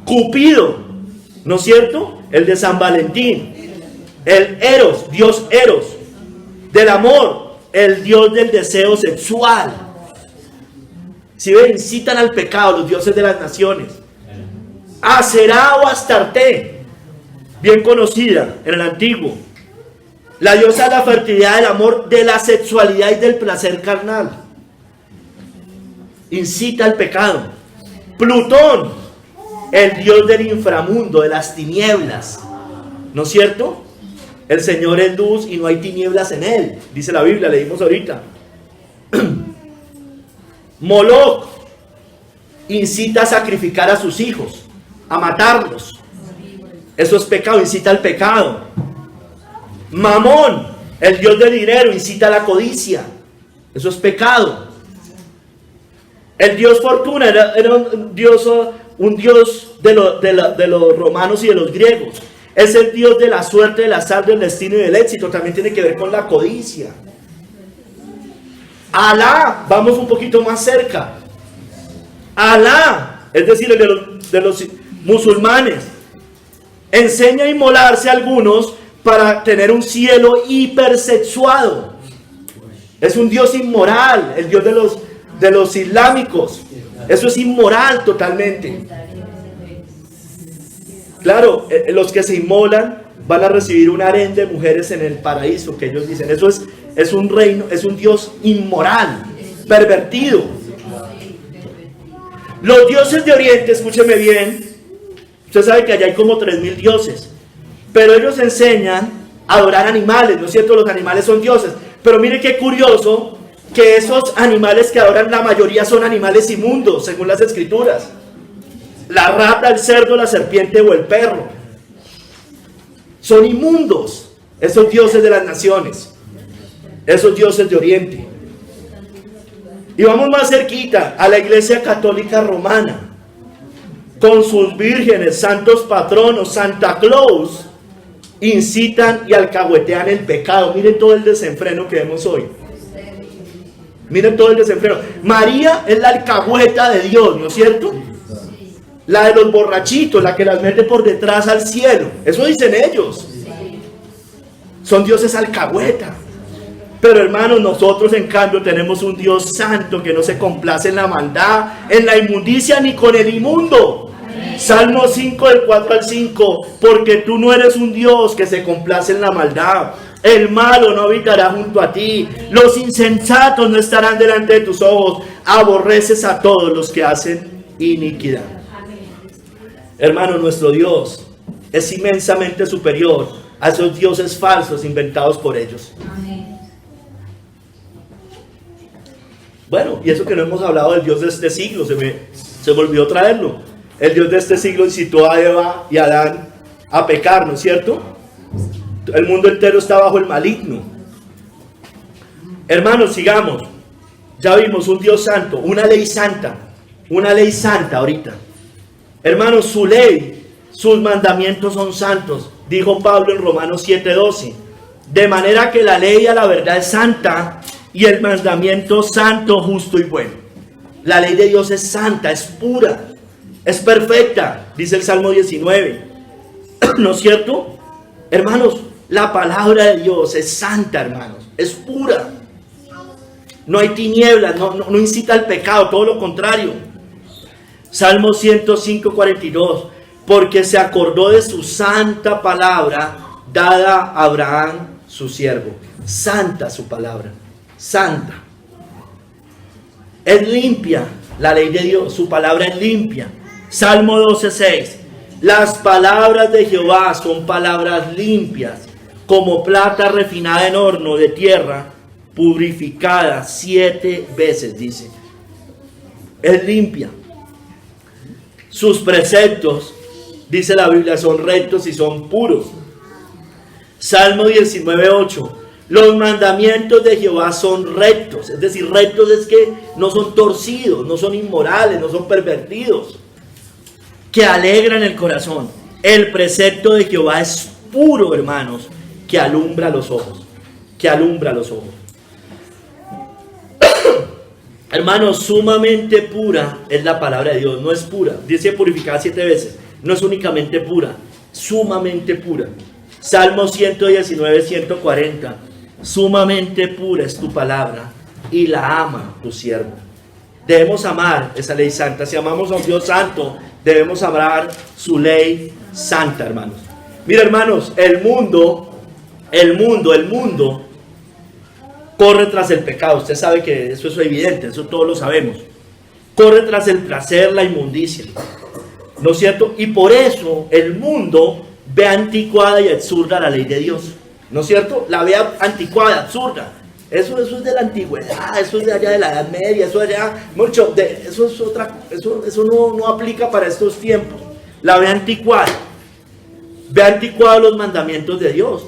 Cupido, ¿no es cierto? El de San Valentín. El Eros, dios Eros. Del amor, el dios del deseo sexual. Si ven, incitan al pecado los dioses de las naciones. Aserá o Astarte, bien conocida en el antiguo. La diosa de la fertilidad, del amor, de la sexualidad y del placer carnal. Incita al pecado. Plutón, el dios del inframundo, de las tinieblas. ¿No es cierto? El Señor es luz y no hay tinieblas en él. Dice la Biblia, leímos ahorita. Moloch incita a sacrificar a sus hijos, a matarlos. Eso es pecado, incita al pecado. Mamón, el dios del dinero, incita a la codicia. Eso es pecado. El dios Fortuna era un dios de los romanos y de los griegos. Es el dios de la suerte, del azar, del destino y del éxito. También tiene que ver con la codicia. Alá, vamos un poquito más cerca. Alá, es decir, el de los musulmanes, enseña a inmolarse a algunos para tener un cielo hipersexuado. Es un dios inmoral, el dios de los islámicos. Eso es inmoral totalmente. Claro, los que se inmolan van a recibir un harén de mujeres en el paraíso, que ellos dicen. Eso es un reino, es un dios inmoral, pervertido. Los dioses de Oriente, escúcheme bien, usted sabe que allá hay como 3000 dioses, pero ellos enseñan a adorar animales, ¿no es cierto? Los animales son dioses, pero mire qué curioso que esos animales que adoran, la mayoría son animales inmundos, según las escrituras. La rata, el cerdo, la serpiente o el perro. Son inmundos esos dioses de las naciones, esos dioses de Oriente. Y vamos más cerquita, a la Iglesia Católica Romana, con sus vírgenes, santos patronos, Santa Claus, incitan y alcahuetean el pecado. Miren todo el desenfreno que vemos hoy. Miren todo el desenfreno. María es la alcahueta de Dios, ¿no es cierto? La de los borrachitos, la que las mete por detrás al cielo. Eso dicen ellos. Son dioses alcahueta. Pero hermanos, nosotros en cambio tenemos un Dios santo que no se complace en la maldad, en la inmundicia ni con el inmundo. Amén. Salmo 5 del 4 al 5. Porque tú no eres un Dios que se complace en la maldad. El malo no habitará junto a ti. Los insensatos no estarán delante de tus ojos. Aborreces a todos los que hacen iniquidad. Hermano, nuestro Dios es inmensamente superior a esos dioses falsos inventados por ellos. Amén. Bueno, y eso que no hemos hablado del Dios de este siglo, se me olvidó traerlo. El Dios de este siglo incitó a Eva y a Adán a pecar, ¿no es cierto? El mundo entero está bajo el maligno. Hermanos, sigamos. Ya vimos un Dios santo, una ley santa ahorita. Hermanos, su ley, sus mandamientos son santos, dijo Pablo en Romanos 7:12. De manera que la ley a la verdad es santa y el mandamiento santo, justo y bueno. La ley de Dios es santa, es pura, es perfecta, dice el Salmo 19. ¿No es cierto? Hermanos, la palabra de Dios es santa, hermanos, es pura. No hay tinieblas, no incita al pecado, todo lo contrario. Salmo 105:42. Porque se acordó de su santa palabra, dada a Abraham su siervo. Santa su palabra, santa. Es limpia la ley de Dios, su palabra es limpia. Salmo 12:6. Las palabras de Jehová son palabras limpias, como plata refinada en horno de tierra, purificada 7 veces, dice. Es limpia. Sus preceptos, dice la Biblia, son rectos y son puros. Salmo 19:8. Los mandamientos de Jehová son rectos. Es decir, rectos es que no son torcidos, no son inmorales, no son pervertidos, que alegran el corazón. El precepto de Jehová es puro, hermanos, que alumbra los ojos. Que alumbra los ojos. Hermanos, sumamente pura es la palabra de Dios. No es pura, dice purificada 7 veces. No es únicamente pura, sumamente pura. Salmo 119, 140. Sumamente pura es tu palabra y la ama tu siervo. Debemos amar esa ley santa. Si amamos a un Dios santo, debemos amar su ley santa, hermanos. Mira, hermanos, el mundo corre tras el pecado. Usted sabe que eso es evidente, eso todos lo sabemos. Corre tras el placer, la inmundicia, ¿no es cierto? Y por eso el mundo ve anticuada y absurda la ley de Dios, ¿no es cierto? La ve anticuada, absurda. Eso es de la antigüedad, eso es de allá de la Edad Media, eso de allá, eso es otra, eso no aplica para estos tiempos. La ve anticuada los mandamientos de Dios.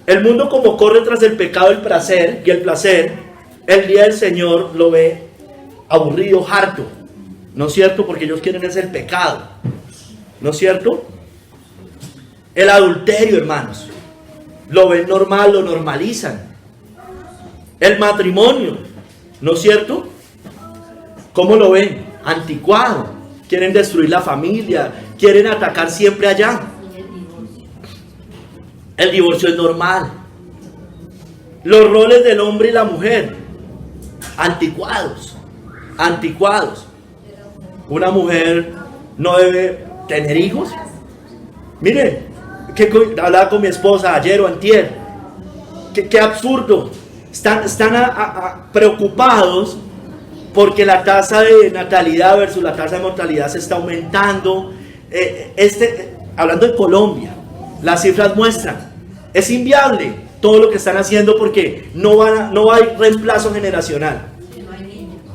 El mundo, como corre tras el pecado, el placer, el día del Señor lo ve aburrido, harto, ¿no es cierto? Porque ellos quieren es el pecado, ¿no es cierto? El adulterio, hermanos, lo ven normal, lo normalizan. El matrimonio, ¿no es cierto? ¿Cómo lo ven? Anticuado. Quieren destruir la familia, quieren atacar siempre allá. El divorcio es normal. Los roles del hombre y la mujer, anticuados. Una mujer no debe tener hijos. Miren, hablaba con mi esposa ayer o antier. Qué absurdo. Están preocupados porque la tasa de natalidad versus la tasa de mortalidad se está aumentando. Hablando de Colombia, las cifras muestran, es inviable todo lo que están haciendo porque no hay reemplazo generacional.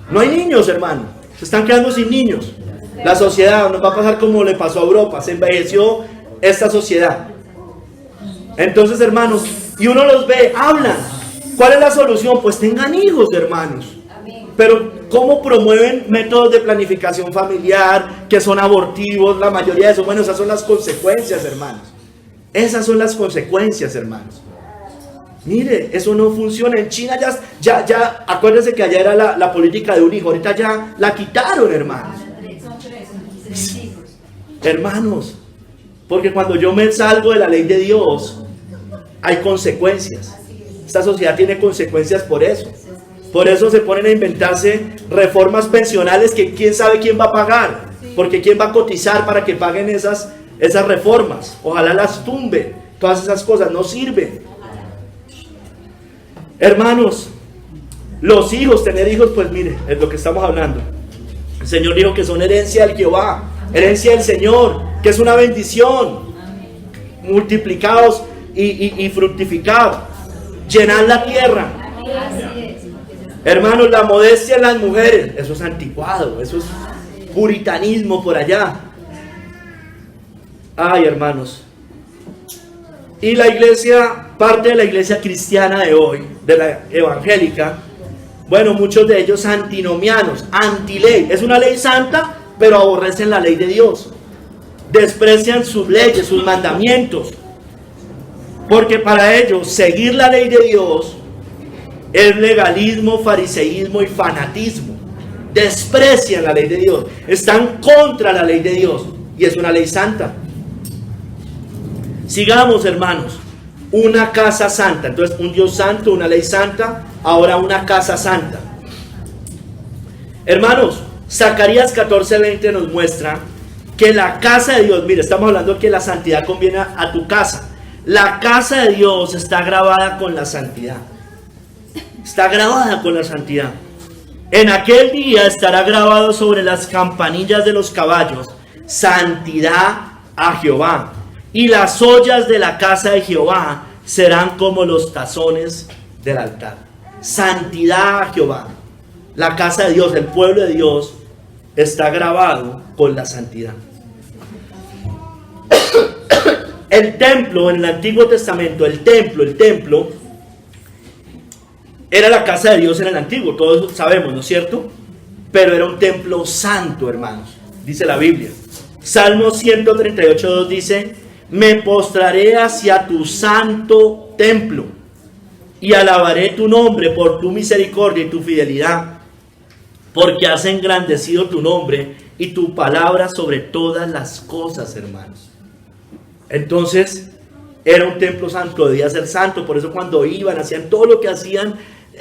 No hay niños, hermano. Se están quedando sin niños. La sociedad nos va a pasar como le pasó a Europa. Se envejeció esta sociedad. Entonces, hermanos, y uno los ve, hablan. ¿Cuál es la solución? Pues tengan hijos, hermanos. Pero ¿cómo promueven métodos de planificación familiar que son abortivos? La mayoría de eso, bueno, esas son las consecuencias, hermanos. Esas son las consecuencias, hermanos. Mire, eso no funciona. En China ya acuérdense que allá era la política de un hijo. Ahorita ya la quitaron, hermanos. Hermanos, porque cuando yo me salgo de la ley de Dios, hay consecuencias. Esta sociedad tiene consecuencias por eso. Por eso se ponen a inventarse reformas pensionales que quién sabe quién va a pagar. Porque quién va a cotizar para que paguen esas reformas. Ojalá las tumbe. Todas esas cosas no sirven. Hermanos, los hijos, tener hijos, pues mire, es lo que estamos hablando. El Señor dijo que son herencia del Jehová, herencia del Señor, que es una bendición. Multiplicados y fructificados. Llenar la tierra. Hermanos, la modestia en las mujeres, eso es anticuado, eso es puritanismo por allá. Ay, hermanos. Y la iglesia, parte de la iglesia cristiana de hoy, de la evangélica, bueno, muchos de ellos antinomianos, antiley. Es una ley santa, pero aborrecen la ley de Dios. Desprecian sus leyes, sus mandamientos. Porque para ellos seguir la ley de Dios es legalismo, fariseísmo y fanatismo. Desprecian la ley de Dios. Están contra la ley de Dios. Y es una ley santa. Sigamos, hermanos. Una casa santa. Entonces, un Dios santo, una ley santa. Ahora una casa santa. Hermanos, Zacarías 14:20 nos muestra que la casa de Dios, mire, estamos hablando que la santidad conviene a tu casa. La casa de Dios está grabada con la santidad. Está grabada con la santidad. En aquel día estará grabado sobre las campanillas de los caballos: santidad a Jehová. Y las ollas de la casa de Jehová serán como los tazones del altar. Santidad a Jehová. La casa de Dios, el pueblo de Dios, está grabado con la santidad. El templo en el Antiguo Testamento, el templo era la casa de Dios en el Antiguo, todos sabemos, ¿no es cierto? Pero era un templo santo, hermanos, dice la Biblia. Salmo 138:2 dice: me postraré hacia tu santo templo y alabaré tu nombre por tu misericordia y tu fidelidad, porque has engrandecido tu nombre y tu palabra sobre todas las cosas, hermanos. Entonces, era un templo santo, debía ser santo. Por eso cuando iban, hacían todo lo que hacían,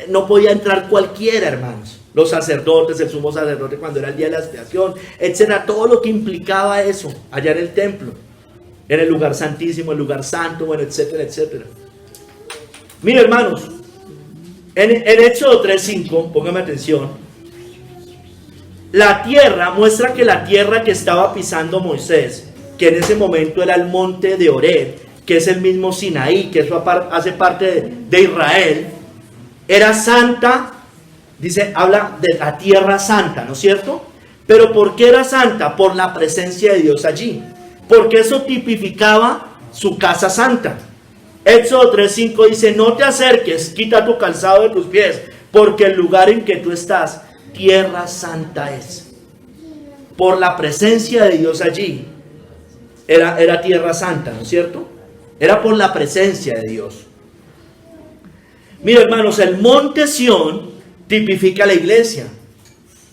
no podía entrar cualquiera, hermanos. Los sacerdotes, el sumo sacerdote cuando era el día de la expiación, etcétera, todo lo que implicaba eso, allá en el templo, en el lugar santísimo, el lugar santo, bueno, etcétera, etcétera. Mira, hermanos, en Éxodo 3:5, póngame atención, la tierra muestra que la tierra que estaba pisando Moisés, que en ese momento era el monte de Horeb, que es el mismo Sinaí, que eso hace parte de Israel, era santa. Dice, habla de la tierra santa, ¿no es cierto? Pero ¿por qué era santa? Por la presencia de Dios allí. Porque eso tipificaba su casa santa. Éxodo 3:5 dice: no te acerques, quita tu calzado de tus pies, porque el lugar en que tú estás, tierra santa es. Por la presencia de Dios allí, era tierra santa, ¿no es cierto? Era por la presencia de Dios. Mira, hermanos, el monte Sión tipifica la iglesia.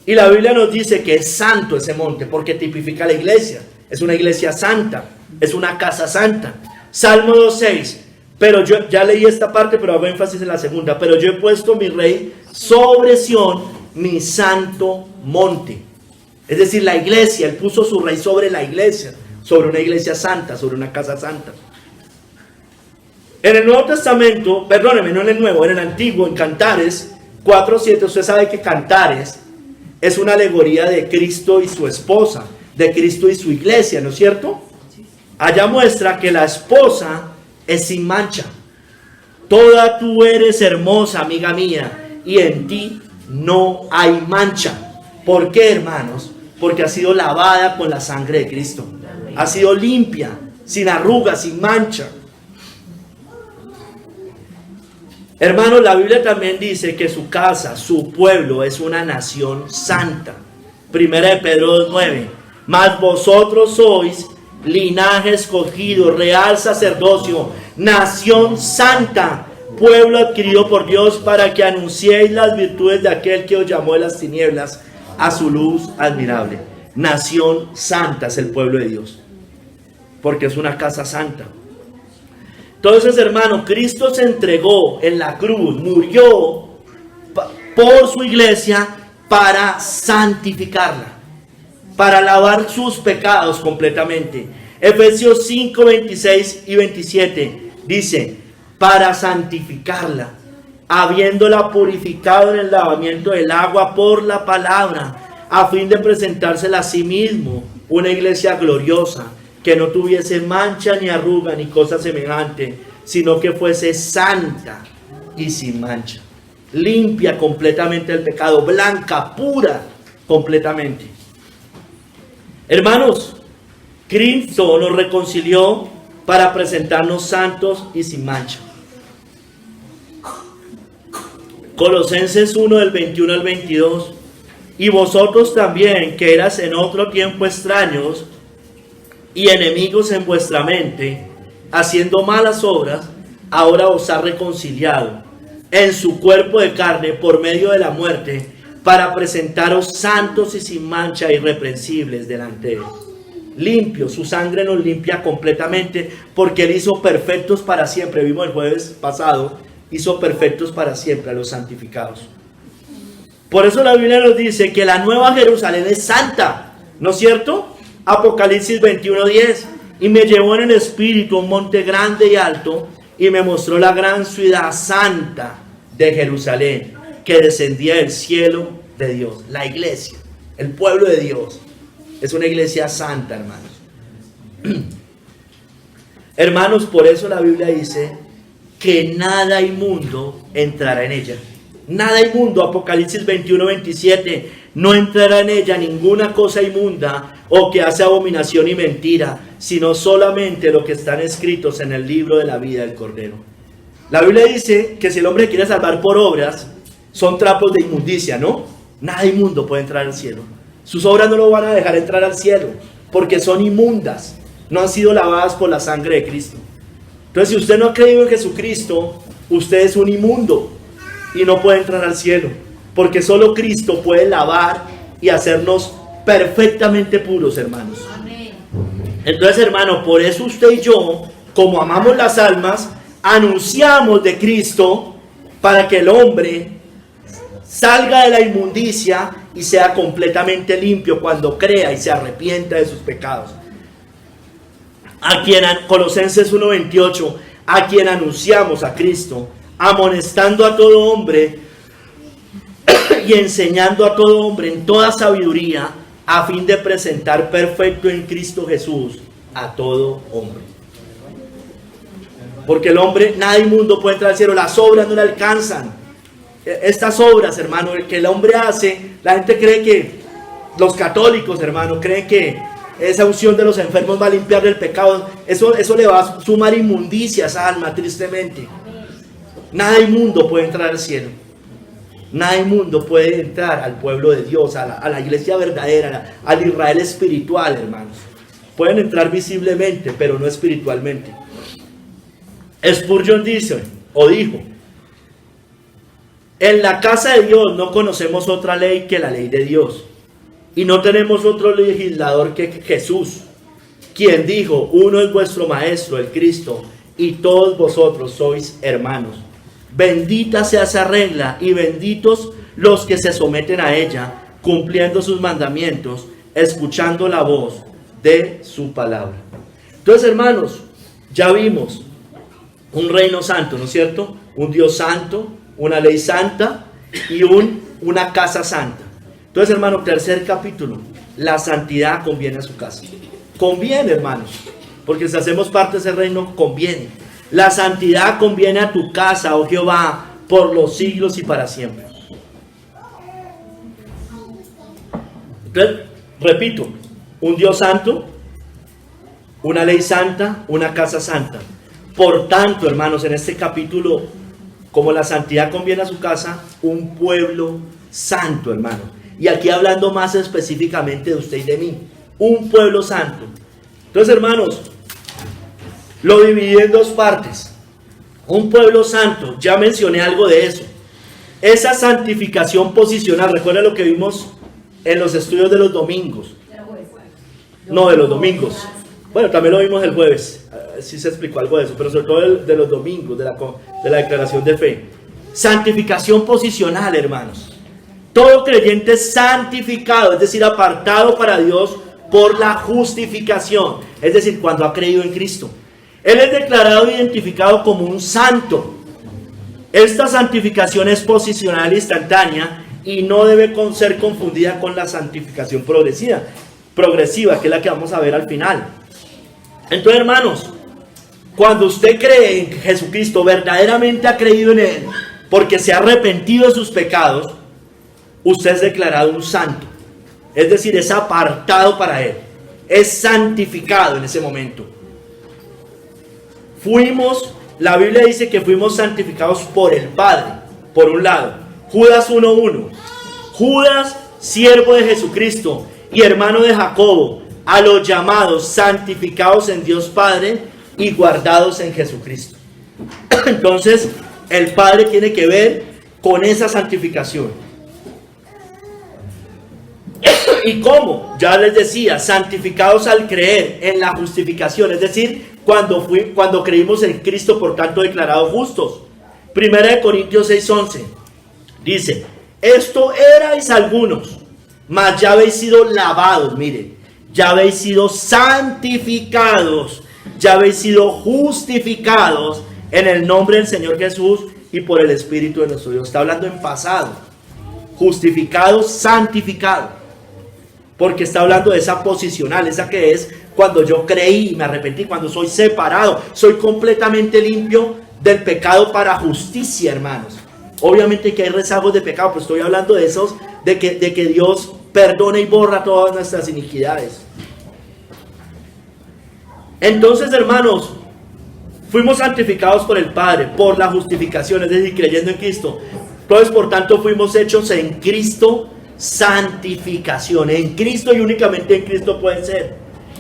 Y la Biblia nos dice que es santo ese monte, porque tipifica la iglesia. Es una iglesia santa, es una casa santa. Salmo 2:6. Pero yo, ya leí esta parte, pero hago énfasis en la segunda. Pero yo he puesto mi rey sobre Sión, mi santo monte. Es decir, la iglesia, él puso su rey sobre la iglesia, sobre una iglesia santa, sobre una casa santa. En el Nuevo Testamento, perdóneme, no en el Nuevo, en el Antiguo, en Cantares 4:7, usted sabe que Cantares es una alegoría de Cristo y su esposa, de Cristo y su iglesia, ¿no es cierto? Allá muestra que la esposa es sin mancha. Toda tú eres hermosa, amiga mía, y en ti no hay mancha. ¿Por qué, hermanos? Porque ha sido lavada con la sangre de Cristo. Ha sido limpia, sin arrugas, sin mancha. Hermanos, la Biblia también dice que su casa, su pueblo, es una nación santa. Primera de Pedro 2:9. Mas vosotros sois linaje escogido, real sacerdocio, nación santa, pueblo adquirido por Dios, para que anunciéis las virtudes de aquel que os llamó de las tinieblas a su luz admirable. Nación santa es el pueblo de Dios, porque es una casa santa. Entonces, hermano, Cristo se entregó en la cruz, murió por su iglesia para santificarla, para lavar sus pecados completamente. Efesios 5, 26 y 27 dice: para santificarla, habiéndola purificado en el lavamiento del agua por la palabra, a fin de presentársela a sí mismo una iglesia gloriosa, que no tuviese mancha ni arruga ni cosa semejante, sino que fuese santa y sin mancha, limpia completamente del pecado, blanca, pura completamente. Hermanos, Cristo nos reconcilió para presentarnos santos y sin mancha. Colosenses 1 del 21 al 22. Y vosotros también, que eras en otro tiempo extraños y enemigos en vuestra mente, haciendo malas obras, ahora os ha reconciliado en su cuerpo de carne por medio de la muerte, para presentaros santos y sin mancha, irreprensibles delante de él. Limpios, su sangre nos limpia completamente, porque él hizo perfectos para siempre. Vimos el jueves pasado, hizo perfectos para siempre a los santificados. Por eso la Biblia nos dice que la nueva Jerusalén es santa, ¿no es cierto? Apocalipsis 21:10. Y me llevó en el espíritu a un monte grande y alto, y me mostró la gran ciudad santa de Jerusalén, que descendía del cielo de Dios. La iglesia, el pueblo de Dios, es una iglesia santa, hermanos. Hermanos, por eso la Biblia dice que nada inmundo entrará en ella. Nada inmundo, Apocalipsis 21:27, no entrará en ella ninguna cosa inmunda o que hace abominación y mentira, sino solamente lo que están escritos en el libro de la vida del Cordero. La Biblia dice que si el hombre quiere salvar por obras, son trapos de inmundicia, ¿no? Nada inmundo puede entrar al cielo. Sus obras no lo van a dejar entrar al cielo, porque son inmundas, no han sido lavadas por la sangre de Cristo. Entonces, si usted no ha creído en Jesucristo, usted es un inmundo y no puede entrar al cielo, porque solo Cristo puede lavar y hacernos perfectamente puros, hermanos. Entonces, hermano, por eso usted y yo, como amamos las almas, anunciamos de Cristo para que el hombre salga de la inmundicia y sea completamente limpio cuando crea y se arrepienta de sus pecados. Colosenses 1:28, a quien anunciamos a Cristo, amonestando a todo hombre y enseñando a todo hombre en toda sabiduría, a fin de presentar perfecto en Cristo Jesús a todo hombre. Porque el hombre, nada inmundo puede entrar al cielo, las obras no le alcanzan. Estas obras, hermano, que el hombre hace, la gente cree que, los católicos, hermano, creen que esa unción de los enfermos va a limpiar el pecado. Eso le va a sumar inmundicia a esa alma, tristemente. Nada inmundo puede entrar al cielo. Nada inmundo puede entrar al pueblo de Dios, a la iglesia verdadera, al Israel espiritual, hermanos. Pueden entrar visiblemente, pero no espiritualmente. Spurgeon dijo, en la casa de Dios no conocemos otra ley que la ley de Dios. Y no tenemos otro legislador que Jesús, quien dijo, uno es vuestro maestro, el Cristo, y todos vosotros sois hermanos. Bendita sea esa regla y benditos los que se someten a ella, cumpliendo sus mandamientos, escuchando la voz de su palabra. Entonces, hermanos, ya vimos un reino santo, ¿no es cierto? Un Dios santo, una ley santa y una casa santa. Entonces, hermano, tercer capítulo, la santidad conviene a su casa. Conviene, hermanos, porque si hacemos parte de ese reino, conviene. La santidad conviene a tu casa, oh Jehová, por los siglos y para siempre. Entonces, repito, un Dios santo, una ley santa, una casa santa. Por tanto, hermanos, en este capítulo, como la santidad conviene a su casa, un pueblo santo, hermano. Y aquí hablando más específicamente de usted y de mí, un pueblo santo. Entonces, hermanos, lo dividí en dos partes. Un pueblo santo, ya mencioné algo de eso. Esa santificación posicional, recuerda lo que vimos en los estudios de los domingos. No, de los domingos. Bueno, también lo vimos el jueves. Sí se explicó algo de eso, pero sobre todo de los domingos, de la declaración de fe. Santificación posicional, hermanos. Todo creyente es santificado, es decir, apartado para Dios por la justificación. Es decir, cuando ha creído en Cristo. Él es declarado e identificado como un santo. Esta santificación es posicional e instantánea y no debe ser confundida con la santificación progresiva, que es la que vamos a ver al final. Entonces, hermanos, cuando usted cree en Jesucristo, verdaderamente ha creído en Él, porque se ha arrepentido de sus pecados, usted es declarado un santo. Es decir, es apartado para Él. Es santificado en ese momento. La Biblia dice que fuimos santificados por el Padre, por un lado. Judas 1:1. Judas, siervo de Jesucristo y hermano de Jacobo, a los llamados, santificados en Dios Padre y guardados en Jesucristo. Entonces, el Padre tiene que ver con esa santificación. ¿Y cómo? Ya les decía, santificados al creer en la justificación, es decir, cuando creímos en Cristo, por tanto declarados justos. Primera de Corintios 6:11 dice, esto erais algunos, mas ya habéis sido lavados, miren, ya habéis sido santificados, ya habéis sido justificados en el nombre del Señor Jesús y por el Espíritu de nuestro Dios. Está hablando en pasado. Justificados, santificados. Porque está hablando de esa posicional, esa que es cuando yo creí y me arrepentí, cuando soy separado, soy completamente limpio del pecado para justicia, hermanos. Obviamente que hay rezagos de pecado, pero estoy hablando de esos, de que Dios perdona y borra todas nuestras iniquidades. Entonces, hermanos, fuimos santificados por el Padre, por la justificación, es decir, creyendo en Cristo. Entonces, por tanto, fuimos hechos en Cristo santificación. En Cristo y únicamente en Cristo pueden ser.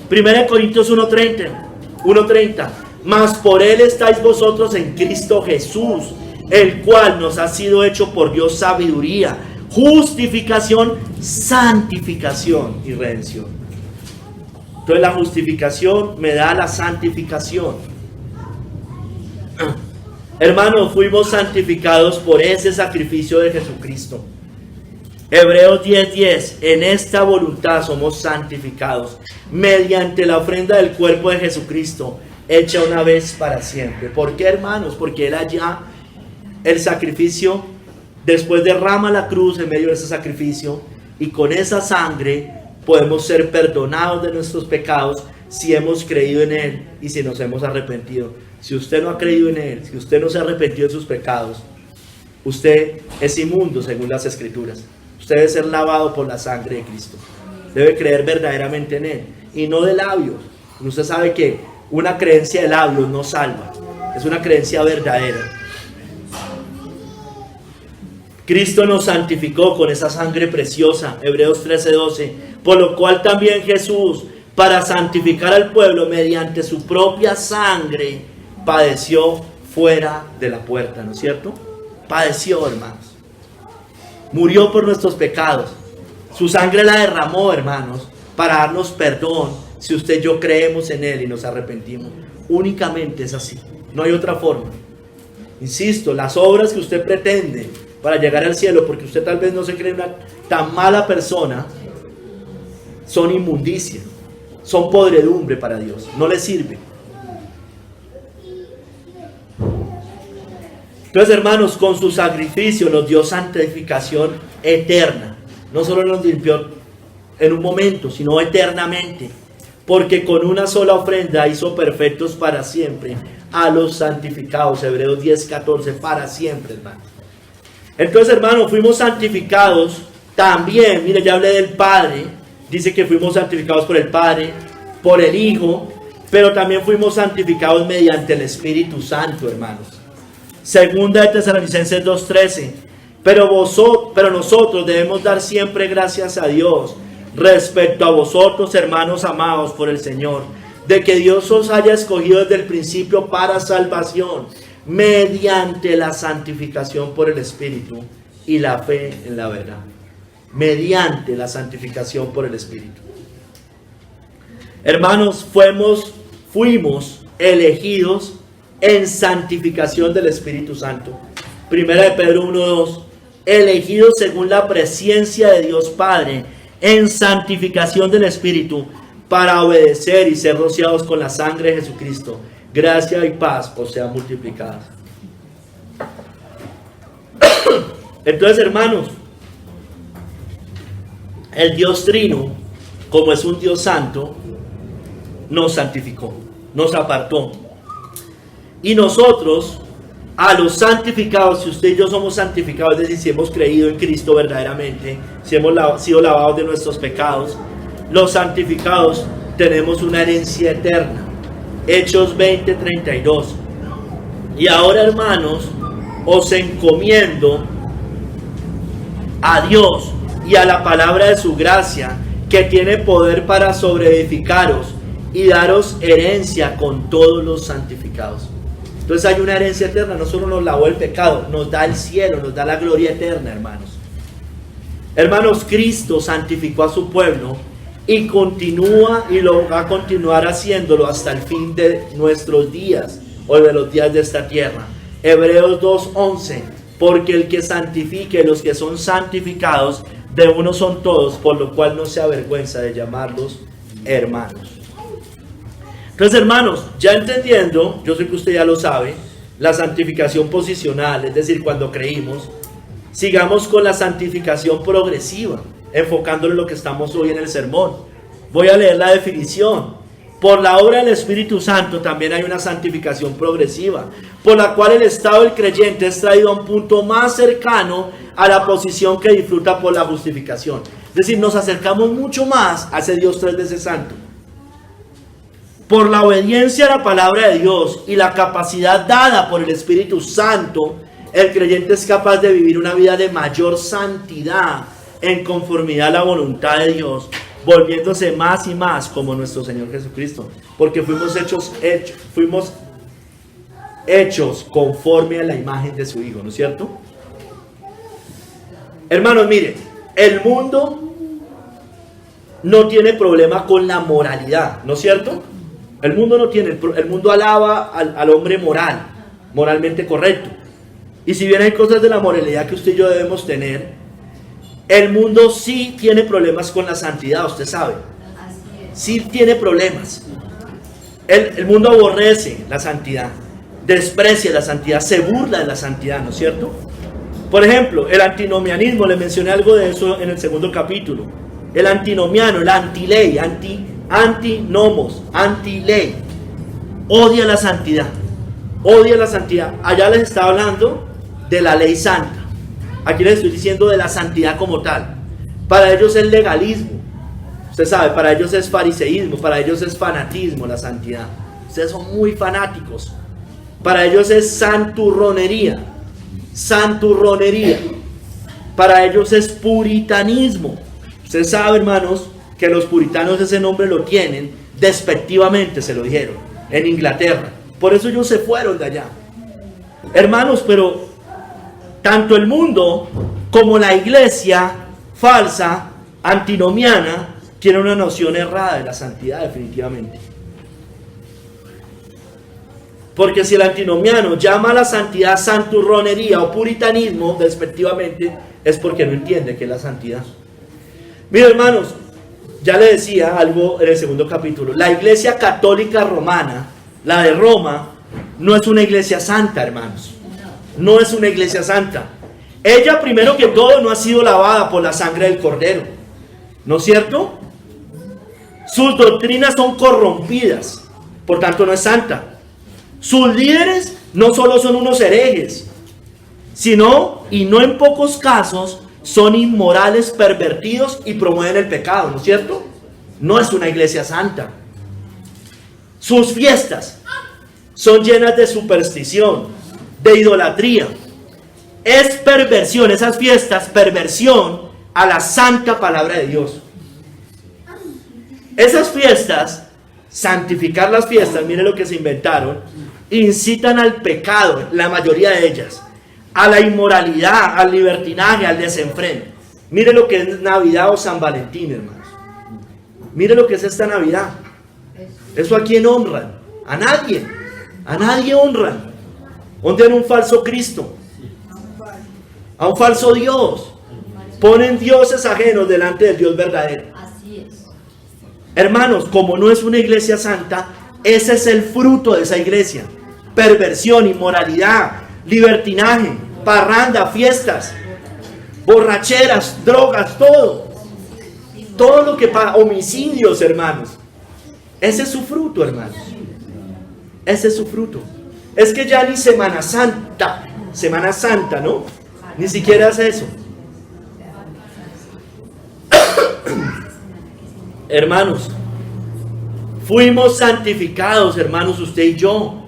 1 Corintios 1:30. Mas por Él estáis vosotros en Cristo Jesús, el cual nos ha sido hecho por Dios sabiduría, justificación, santificación y redención. Entonces la justificación me da la santificación. Hermanos, fuimos santificados por ese sacrificio de Jesucristo. Hebreos 10:10, en esta voluntad somos santificados mediante la ofrenda del cuerpo de Jesucristo, hecha una vez para siempre. ¿Por qué, hermanos? Porque Él allá, el sacrificio, después derrama la cruz en medio de ese sacrificio, y con esa sangre podemos ser perdonados de nuestros pecados si hemos creído en Él y si nos hemos arrepentido. Si usted no ha creído en Él, si usted no se ha arrepentido de sus pecados, usted es inmundo según las Escrituras. Usted debe ser lavado por la sangre de Cristo. Debe creer verdaderamente en Él y no de labios. Usted sabe que una creencia de labios no salva. Es una creencia verdadera. Cristo nos santificó con esa sangre preciosa. Hebreos 13:12. Por lo cual también Jesús, para santificar al pueblo mediante su propia sangre, padeció fuera de la puerta, ¿no es cierto? Padeció, hermanos. Murió por nuestros pecados. Su sangre la derramó, hermanos, para darnos perdón si usted y yo creemos en Él y nos arrepentimos. Únicamente es así. No hay otra forma. Insisto, las obras que usted pretende para llegar al cielo, porque usted tal vez no se cree una tan mala persona, son inmundicia, son podredumbre para Dios. No le sirve. Entonces, hermanos, con su sacrificio nos dio santificación eterna. No solo nos limpió en un momento, sino eternamente. Porque con una sola ofrenda hizo perfectos para siempre a los santificados. Hebreos 10:14, para siempre, hermanos. Entonces, hermanos, fuimos santificados también. Mire, ya hablé del Padre. Dice que fuimos santificados por el Padre, por el Hijo, pero también fuimos santificados mediante el Espíritu Santo, hermanos. Segunda de Tesalonicenses 2:13. Pero nosotros debemos dar siempre gracias a Dios respecto a vosotros, hermanos amados por el Señor, de que Dios os haya escogido desde el principio para salvación, mediante la santificación por el Espíritu y la fe en la verdad. Mediante la santificación por el Espíritu. Hermanos, fuimos elegidos en santificación del Espíritu Santo. Primera de Pedro 1:2. Elegidos según la presencia de Dios Padre en santificación del Espíritu para obedecer y ser rociados con la sangre de Jesucristo. Gracia y paz os sean multiplicadas. Entonces, hermanos, el Dios Trino, como es un Dios santo, nos santificó, nos apartó. Y nosotros, a los santificados, si usted y yo somos santificados, es decir, si hemos creído en Cristo verdaderamente, si hemos sido lavados de nuestros pecados, los santificados tenemos una herencia eterna. Hechos 20:32. Y ahora, hermanos, os encomiendo a Dios y a la palabra de su gracia, que tiene poder para sobreedificaros y daros herencia con todos los santificados. Entonces hay una herencia eterna. No solo nos lavó el pecado, nos da el cielo, nos da la gloria eterna, hermanos. Hermanos, Cristo santificó a su pueblo y continúa y lo va a continuar haciéndolo hasta el fin de nuestros días o de los días de esta tierra. Hebreos 2:11. Porque el que santifique, los que son santificados, de uno son todos, por lo cual no se avergüenza de llamarlos hermanos. Entonces, hermanos, ya entendiendo, yo sé que usted ya lo sabe, la santificación posicional, es decir, cuando creímos, sigamos con la santificación progresiva, enfocándolo en lo que estamos hoy en el sermón. Voy a leer la definición. Por la obra del Espíritu Santo también hay una santificación progresiva, por la cual el estado del creyente es traído a un punto más cercano a la posición que disfruta por la justificación. Es decir, nos acercamos mucho más a ese Dios tres veces santo. Por la obediencia a la palabra de Dios y la capacidad dada por el Espíritu Santo, el creyente es capaz de vivir una vida de mayor santidad en conformidad a la voluntad de Dios, volviéndose más y más como nuestro Señor Jesucristo, porque fuimos hechos conforme a la imagen de su Hijo, ¿no es cierto? Hermanos, miren, el mundo no tiene problema con la moralidad, ¿no es cierto? El mundo alaba al hombre moralmente correcto. Y si bien hay cosas de la moralidad que usted y yo debemos tener, el mundo sí tiene problemas con la santidad, usted sabe. Sí tiene problemas. El mundo aborrece la santidad, desprecia la santidad, se burla de la santidad, ¿no es cierto? Por ejemplo, el antinomianismo, le mencioné algo de eso en el segundo capítulo. El antinomiano, el antiley, antinomos, antiley, odia la santidad, odia la santidad. Allá les estaba hablando de la ley santa. Aquí les estoy diciendo de la santidad como tal. Para ellos es legalismo. Usted sabe, para ellos es fariseísmo, para ellos es fanatismo la santidad. Ustedes son muy fanáticos. Para ellos es santurronería. Santurronería. Para ellos es puritanismo. Usted sabe, hermanos, que los puritanos ese nombre lo tienen despectivamente, se lo dijeron, en Inglaterra. Por eso ellos se fueron de allá. Hermanos, pero tanto el mundo como la iglesia falsa, antinomiana, tiene una noción errada de la santidad definitivamente. Porque si el antinomiano llama a la santidad santurronería o puritanismo despectivamente, es porque no entiende qué es la santidad. Mira, hermanos, ya le decía algo en el segundo capítulo. La iglesia católica romana, la de Roma, no es una iglesia santa, hermanos. No es una iglesia santa. Ella, primero que todo, no ha sido lavada por la sangre del Cordero, ¿no es cierto? Sus doctrinas son corrompidas, por tanto no es santa. Sus líderes no solo son unos herejes, sino, y no en pocos casos, son inmorales, pervertidos y promueven el pecado, ¿no es cierto? No es una iglesia santa. Sus fiestas son llenas de superstición, de idolatría. Es perversión, esas fiestas, perversión a la santa palabra de Dios. Esas fiestas, santificar las fiestas, mire lo que se inventaron, incitan al pecado, la mayoría de ellas, a la inmoralidad, al libertinaje, al desenfreno. Mire lo que es Navidad o San Valentín, hermanos. Mire lo que es esta Navidad. ¿Eso a quién honran? A nadie. A nadie honran. Honran a un falso Cristo, a un falso Dios. Ponen dioses ajenos delante del Dios verdadero. Así es. Hermanos, como no es una iglesia santa, ese es el fruto de esa iglesia. Perversión, inmoralidad, libertinaje, parranda, fiestas, borracheras, drogas, todo. Todo lo que pasa, homicidios, hermanos. Ese es su fruto, hermanos. Ese es su fruto. Es que ya ni Semana Santa, ¿no? Ni siquiera es eso. Hermanos, fuimos santificados, hermanos, usted y yo.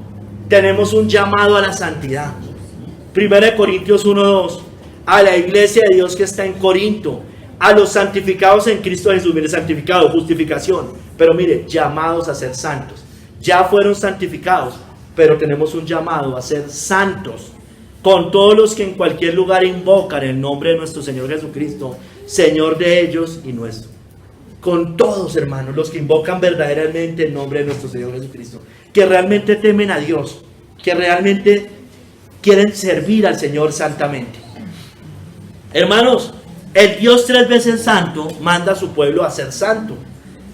Tenemos un llamado a la santidad. 1 Corintios 1:2. A la iglesia de Dios que está en Corinto, a los santificados en Cristo Jesús. Mire, santificado, justificación. Pero mire, llamados a ser santos. Ya fueron santificados, pero tenemos un llamado a ser santos. Con todos los que en cualquier lugar invocan el nombre de nuestro Señor Jesucristo, Señor de ellos y nuestro. Con todos, hermanos, los que invocan verdaderamente el nombre de nuestro Señor Jesucristo, que realmente temen a Dios, que realmente quieren servir al Señor santamente. Hermanos, el Dios tres veces santo manda a su pueblo a ser santo.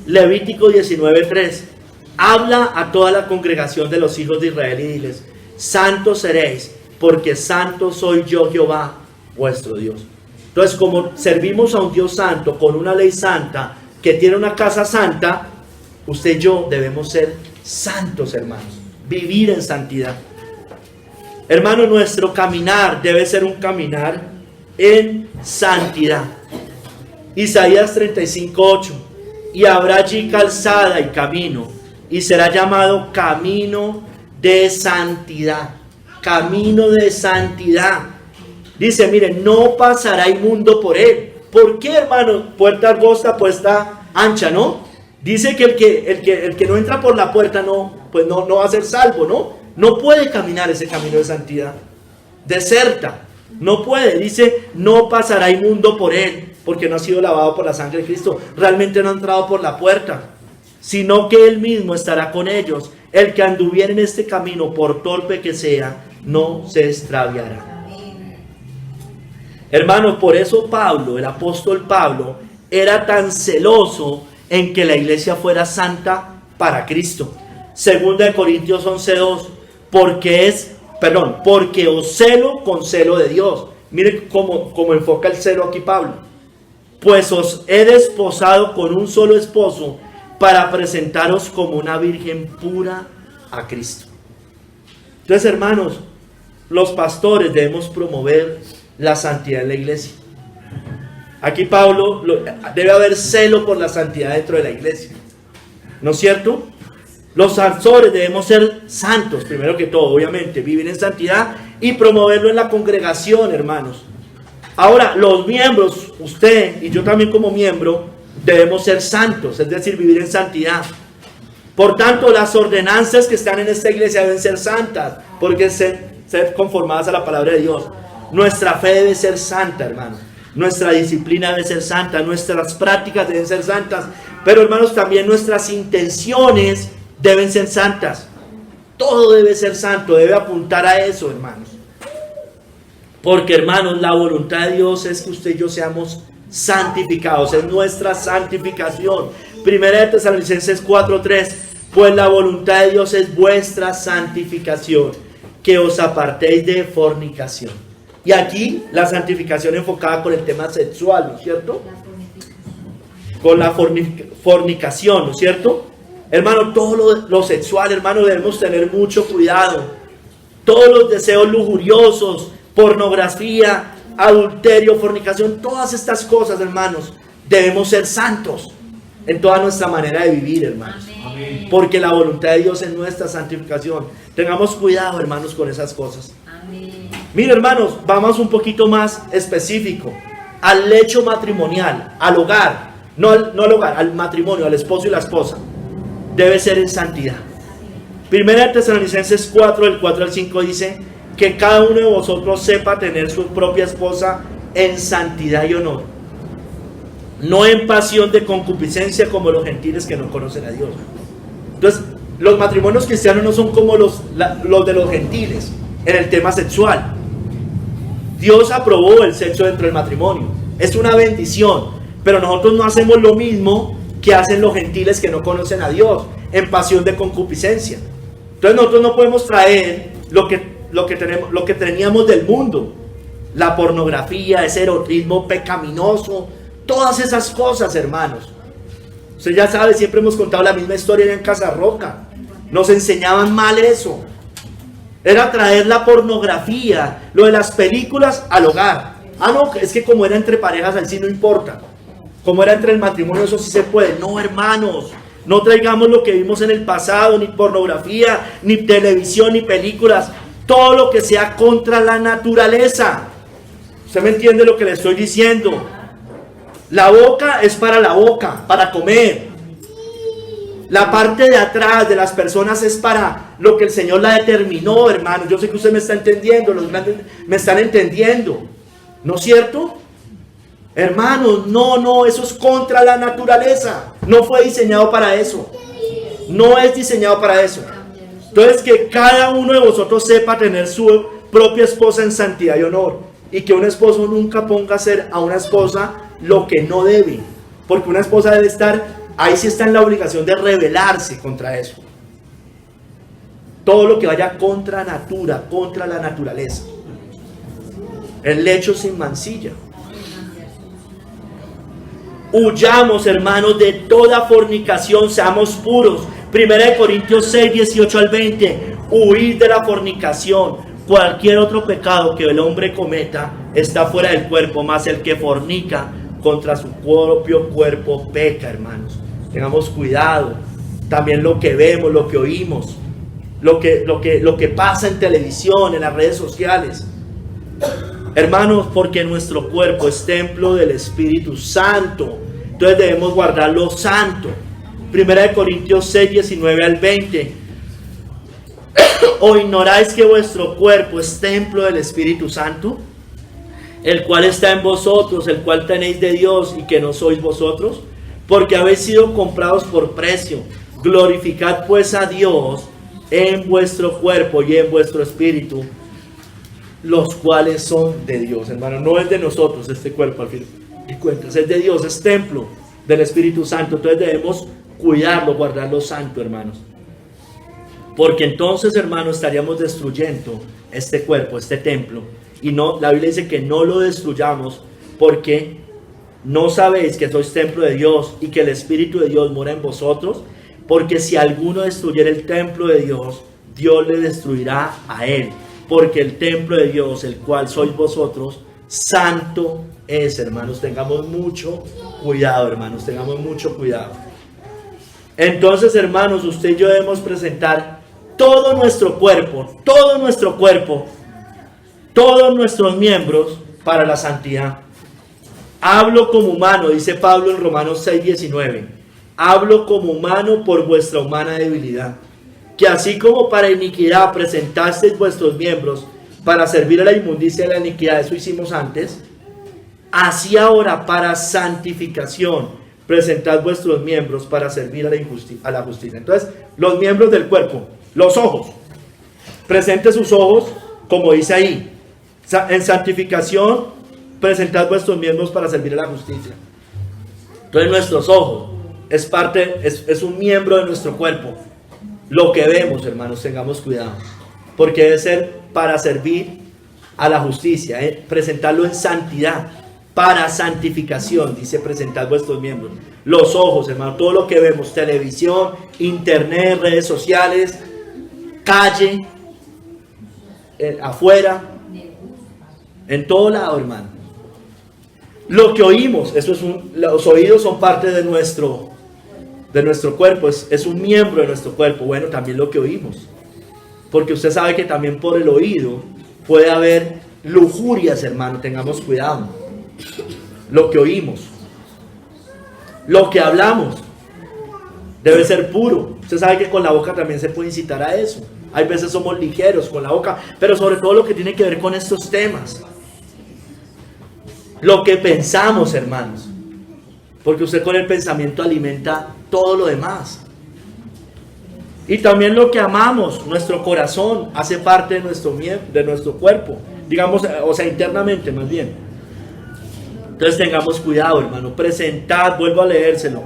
Levítico 19:3. Habla a toda la congregación de los hijos de Israel y diles: santos seréis, porque santo soy yo, Jehová, vuestro Dios. Entonces, como servimos a un Dios santo, con una ley santa, que tiene una casa santa, usted y yo debemos ser santos, hermanos. Vivir en santidad. Hermano, nuestro caminar debe ser un caminar en santidad. Isaías 35:8. Y habrá allí calzada y camino, y será llamado camino de santidad. Camino de santidad. Dice, miren, no pasará inmundo por él. ¿Por qué, hermano? Puerta angosta, puerta ancha, ¿no? Dice que el que no entra por la puerta no va a ser salvo, ¿no? No puede caminar ese camino de santidad. Deserta. No puede. Dice, no pasará inmundo por él, porque no ha sido lavado por la sangre de Cristo. Realmente no ha entrado por la puerta, sino que él mismo estará con ellos. El que anduviera en este camino, por torpe que sea, no se extraviará. Hermanos, por eso Pablo, el apóstol Pablo, era tan celoso en que la iglesia fuera santa para Cristo. Segunda de Corintios 11:2, porque os celo con celo de Dios. Miren cómo enfoca el celo aquí Pablo. Pues os he desposado con un solo esposo, para presentaros como una virgen pura a Cristo. Entonces, hermanos, los pastores debemos promover la santidad en la iglesia. Aquí Pablo, debe haber celo por la santidad dentro de la iglesia, ¿no es cierto? Los pastores debemos ser santos, primero que todo, obviamente, vivir en santidad y promoverlo en la congregación, hermanos. Ahora, los miembros, usted y yo también como miembro, debemos ser santos, es decir, vivir en santidad. Por tanto, las ordenanzas que están en esta iglesia deben ser santas, porque ser conformadas a la palabra de Dios. Nuestra fe debe ser santa, hermanos. Nuestra disciplina debe ser santa, nuestras prácticas deben ser santas, pero, hermanos, también nuestras intenciones deben ser santas. Todo debe ser santo, debe apuntar a eso, hermanos. Porque, hermanos, la voluntad de Dios es que usted y yo seamos santificados, es nuestra santificación. Primera de Tesalonicenses 4:3, pues la voluntad de Dios es vuestra santificación, que os apartéis de fornicación. Y aquí la santificación enfocada con el tema sexual, ¿no es cierto? Con la fornicación, ¿no es cierto? Hermano, todo lo sexual, hermano, debemos tener mucho cuidado. Todos los deseos lujuriosos, pornografía, adulterio, fornicación, todas estas cosas, hermanos, debemos ser santos en toda nuestra manera de vivir, hermanos. Amén. Porque la voluntad de Dios es nuestra santificación. Tengamos cuidado, hermanos, con esas cosas. Amén. Mira, hermanos, vamos un poquito más específico al lecho matrimonial, al hogar, no al hogar, al matrimonio, al esposo y la esposa. Debe ser en santidad. Primera de Tesalonicenses 4, del 4 al 5 dice: que cada uno de vosotros sepa tener su propia esposa en santidad y honor, no en pasión de concupiscencia como los gentiles que no conocen a Dios. Entonces, los matrimonios cristianos no son como los de los gentiles en el tema sexual. Dios aprobó el sexo dentro del matrimonio, es una bendición, pero nosotros no hacemos lo mismo que hacen los gentiles que no conocen a Dios, en pasión de concupiscencia. Entonces nosotros no podemos traer lo que teníamos del mundo, la pornografía, ese erotismo pecaminoso, todas esas cosas, hermanos. Usted ya sabe, siempre hemos contado la misma historia en Casa Roca. Nos enseñaban mal eso. Era traer la pornografía, lo de las películas al hogar. No, es que como era entre parejas, ahí sí no importa. Como era entre el matrimonio, eso sí se puede. No, hermanos, no traigamos lo que vimos en el pasado, ni pornografía, ni televisión, ni películas. Todo lo que sea contra la naturaleza. ¿Usted me entiende lo que le estoy diciendo? La boca es para la boca, para comer. La parte de atrás de las personas es para lo que el Señor la determinó, hermano. Yo sé que usted me está entendiendo, los grandes me están entendiendo. ¿No es cierto? Hermanos, no, eso es contra la naturaleza. No fue diseñado para eso. No es diseñado para eso. Entonces, que cada uno de vosotros sepa tener su propia esposa en santidad y honor. Y que un esposo nunca ponga a hacer a una esposa lo que no debe. Porque una esposa debe estar ahí sí está en la obligación de rebelarse contra eso. Todo lo que vaya contra natura, contra la naturaleza. El lecho sin mancilla. Huyamos, hermanos, de toda fornicación, seamos puros. 1 Corintios 6, 18 al 20. Huid de la fornicación. Cualquier otro pecado que el hombre cometa está fuera del cuerpo, más el que fornica contra su propio cuerpo peca, hermanos. Tengamos cuidado. También lo que vemos, lo que oímos, lo que pasa en televisión, en las redes sociales. Hermanos, porque nuestro cuerpo es templo del Espíritu Santo. Entonces debemos guardar lo santo. 1 Corintios 6, 19 al 20. ¿O ignoráis que vuestro cuerpo es templo del Espíritu Santo, el cual está en vosotros, el cual tenéis de Dios y que no sois vosotros? Porque habéis sido comprados por precio. Glorificad pues a Dios en vuestro cuerpo y en vuestro espíritu, los cuales son de Dios. Hermano, no es de nosotros este cuerpo, al fin de cuentas, es de Dios, es templo del Espíritu Santo. Entonces debemos cuidarlo, guardarlo santo, hermanos. Porque entonces, hermanos, estaríamos destruyendo este cuerpo, este templo. Y no, la Biblia dice que no lo destruyamos, porque no sabéis que sois templo de Dios y que el Espíritu de Dios mora en vosotros. Porque si alguno destruyera el templo de Dios, Dios le destruirá a él. Porque el templo de Dios, el cual sois vosotros, santo es, hermanos. Tengamos mucho cuidado, hermanos, tengamos mucho cuidado. Entonces, hermanos, usted y yo debemos presentar todo nuestro cuerpo, todos nuestros miembros para la santidad. Hablo como humano, dice Pablo en Romanos 6, 19. Hablo como humano por vuestra humana debilidad. Que así como para iniquidad presentasteis vuestros miembros para servir a la inmundicia de la iniquidad, eso hicimos antes, así ahora para santificación presentad vuestros miembros para servir a la justicia. Entonces, los miembros del cuerpo, los ojos, presente sus ojos, como dice ahí, en santificación presentad vuestros miembros para servir a la justicia. Entonces, nuestros ojos es un miembro de nuestro cuerpo. Lo que vemos, hermanos, tengamos cuidado, porque debe ser para servir a la justicia, presentarlo en santidad, para santificación, dice presentad vuestros miembros. Los ojos, hermano, todo lo que vemos, televisión, internet, redes sociales, calle, afuera, en todo lado, hermano. Lo que oímos, los oídos son parte de nuestro cuerpo, es un miembro de nuestro cuerpo. Bueno, también lo que oímos, porque usted sabe que también por el oído puede haber lujurias, hermano, tengamos cuidado. Lo que oímos, lo que hablamos, debe ser puro. Usted sabe que con la boca también se puede incitar a eso. Hay veces somos ligeros con la boca, pero sobre todo lo que tiene que ver con estos temas. Lo que pensamos, hermanos, porque usted con el pensamiento alimenta todo lo demás. Y también lo que amamos, nuestro corazón hace parte de nuestro cuerpo, digamos, o sea, internamente más bien. Entonces tengamos cuidado, hermano. Presentad, vuelvo a leérselo.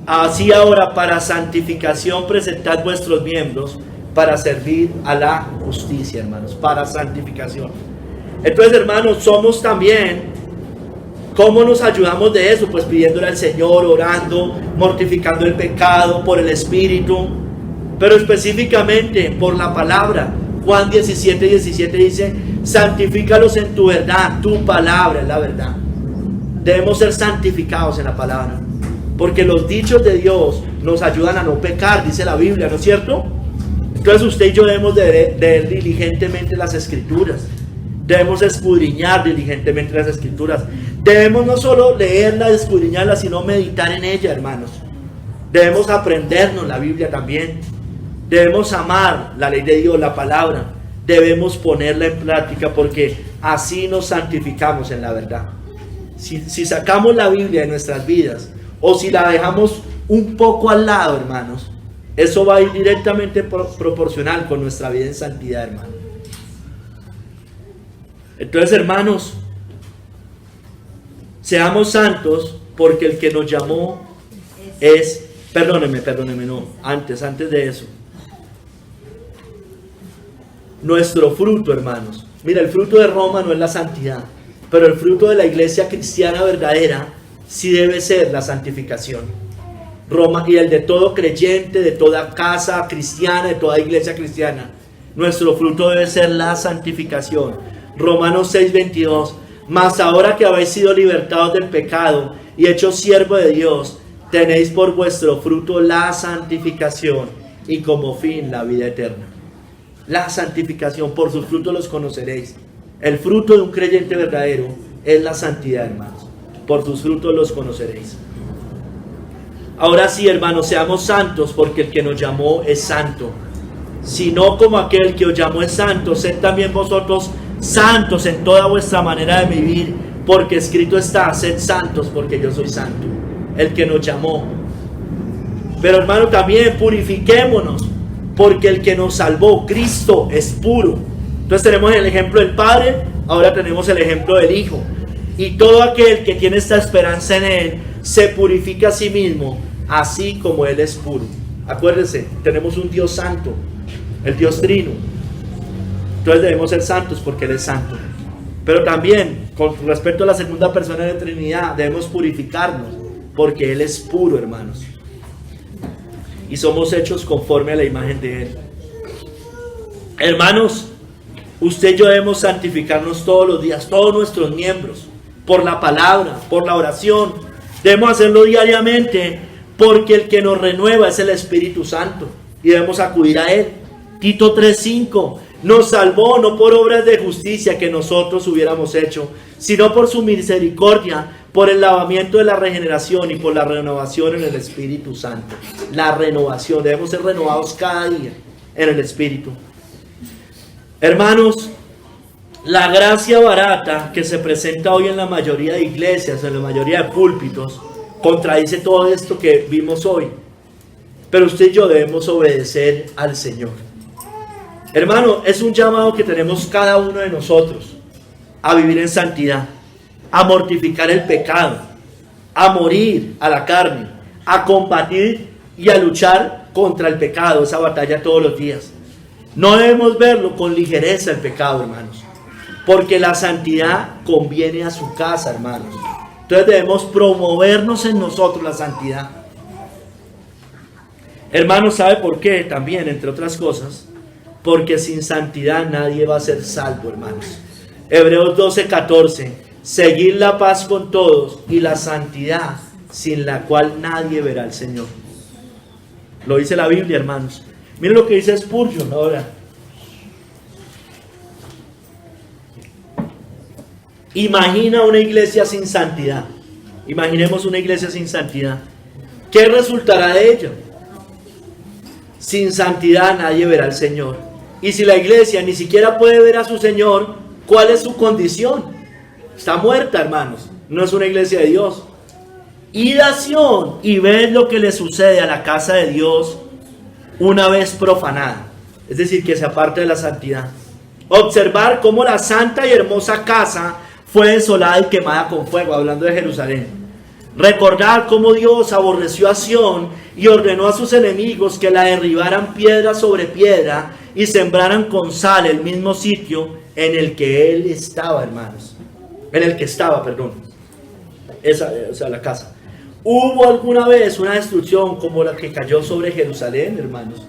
Así ahora para santificación presentad vuestros miembros para servir a la justicia, hermanos, para santificación. Entonces, hermanos, somos también, ¿cómo nos ayudamos de eso? Pues pidiéndole al Señor, orando, mortificando el pecado por el Espíritu, pero específicamente por la palabra. Juan 17, 17 dice, santifícalos en tu verdad, tu palabra es la verdad. Debemos ser santificados en la palabra, porque los dichos de Dios nos ayudan a no pecar, dice la Biblia, ¿no es cierto? Entonces usted y yo debemos de leer diligentemente las Escrituras, debemos escudriñar diligentemente las Escrituras, debemos no solo leerlas, escudriñarlas, sino meditar en ella, hermanos. Debemos aprendernos la Biblia también. Debemos amar la ley de Dios, la palabra. Debemos ponerla en práctica, porque así nos santificamos en la verdad. Si sacamos la Biblia de nuestras vidas, o si la dejamos un poco al lado, hermanos, eso va a ir directamente proporcional con nuestra vida en santidad, hermano. Entonces, hermanos, seamos santos porque el que nos llamó es, perdóneme, no, antes de eso. Nuestro fruto, hermanos. Mira, el fruto de Roma no es la santidad, pero el fruto de la iglesia cristiana verdadera sí debe ser la santificación. Roma, y el de todo creyente, de toda casa cristiana, de toda iglesia cristiana, nuestro fruto debe ser la santificación. Romanos 6:22. Mas ahora que habéis sido libertados del pecado y hechos siervos de Dios, tenéis por vuestro fruto la santificación y como fin la vida eterna. La santificación, por sus frutos los conoceréis. El fruto de un creyente verdadero es la santidad, hermanos. Por sus frutos los conoceréis. Ahora sí, hermanos, seamos santos, porque el que nos llamó es santo. Si no como aquel que os llamó es santo, sed también vosotros santos en toda vuestra manera de vivir, porque escrito está, sed santos porque yo soy santo. El que nos llamó. Pero hermano, también purifiquémonos, porque el que nos salvó, Cristo, es puro. Entonces tenemos el ejemplo del Padre, ahora tenemos el ejemplo del Hijo. Y todo aquel que tiene esta esperanza en Él, se purifica a sí mismo, así como Él es puro. Acuérdense, tenemos un Dios santo, el Dios trino. Entonces debemos ser santos porque Él es santo. Pero también, con respecto a la segunda persona de la Trinidad, debemos purificarnos porque Él es puro, hermanos. Y somos hechos conforme a la imagen de Él. Hermanos, usted y yo debemos santificarnos todos los días, todos nuestros miembros, por la palabra, por la oración. Debemos hacerlo diariamente porque el que nos renueva es el Espíritu Santo y debemos acudir a Él. Tito 3:5 nos salvó no por obras de justicia que nosotros hubiéramos hecho, sino por su misericordia, por el lavamiento de la regeneración y por la renovación en el Espíritu Santo. La renovación, debemos ser renovados cada día en el Espíritu. Hermanos, la gracia barata que se presenta hoy en la mayoría de iglesias, en la mayoría de púlpitos, contradice todo esto que vimos hoy. Pero usted y yo debemos obedecer al Señor. Hermano, es un llamado que tenemos cada uno de nosotros a vivir en santidad, a mortificar el pecado, a morir a la carne, a combatir y a luchar contra el pecado, esa batalla todos los días. No debemos verlo con ligereza el pecado, hermanos, porque la santidad conviene a su casa, hermanos. Entonces debemos promovernos en nosotros la santidad. Hermanos, ¿sabe por qué? También, entre otras cosas, porque sin santidad nadie va a ser salvo, hermanos. Hebreos 12:14, seguid la paz con todos y la santidad, sin la cual nadie verá al Señor. Lo dice la Biblia, hermanos. Miren lo que dice Spurgeon ahora. Imagina una iglesia sin santidad. Imaginemos una iglesia sin santidad. ¿Qué resultará de ella? Sin santidad nadie verá al Señor. Y si la iglesia ni siquiera puede ver a su Señor, ¿cuál es su condición? Está muerta, hermanos. No es una iglesia de Dios. Id a Sión y ved lo que le sucede a la casa de Dios una vez profanada. Es decir, que se aparte de la santidad. Observar cómo la santa y hermosa casa fue desolada y quemada con fuego, hablando de Jerusalén. Recordar cómo Dios aborreció a Sión y ordenó a sus enemigos que la derribaran piedra sobre piedra y sembraran con sal el mismo sitio en el que él estaba, hermanos. En el que estaba, perdón. La casa. ¿Hubo alguna vez una destrucción como la que cayó sobre Jerusalén, hermanos?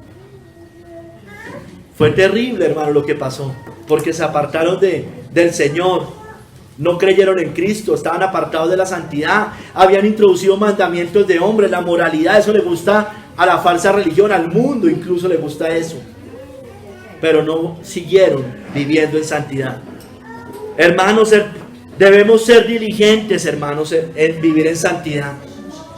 Fue terrible, hermano, lo que pasó, porque se apartaron del Señor. No creyeron en Cristo, estaban apartados de la santidad, habían introducido mandamientos de hombres, la moralidad, eso le gusta a la falsa religión, al mundo incluso le gusta eso. Pero no siguieron viviendo en santidad. Hermanos, debemos ser diligentes, hermanos, en vivir en santidad,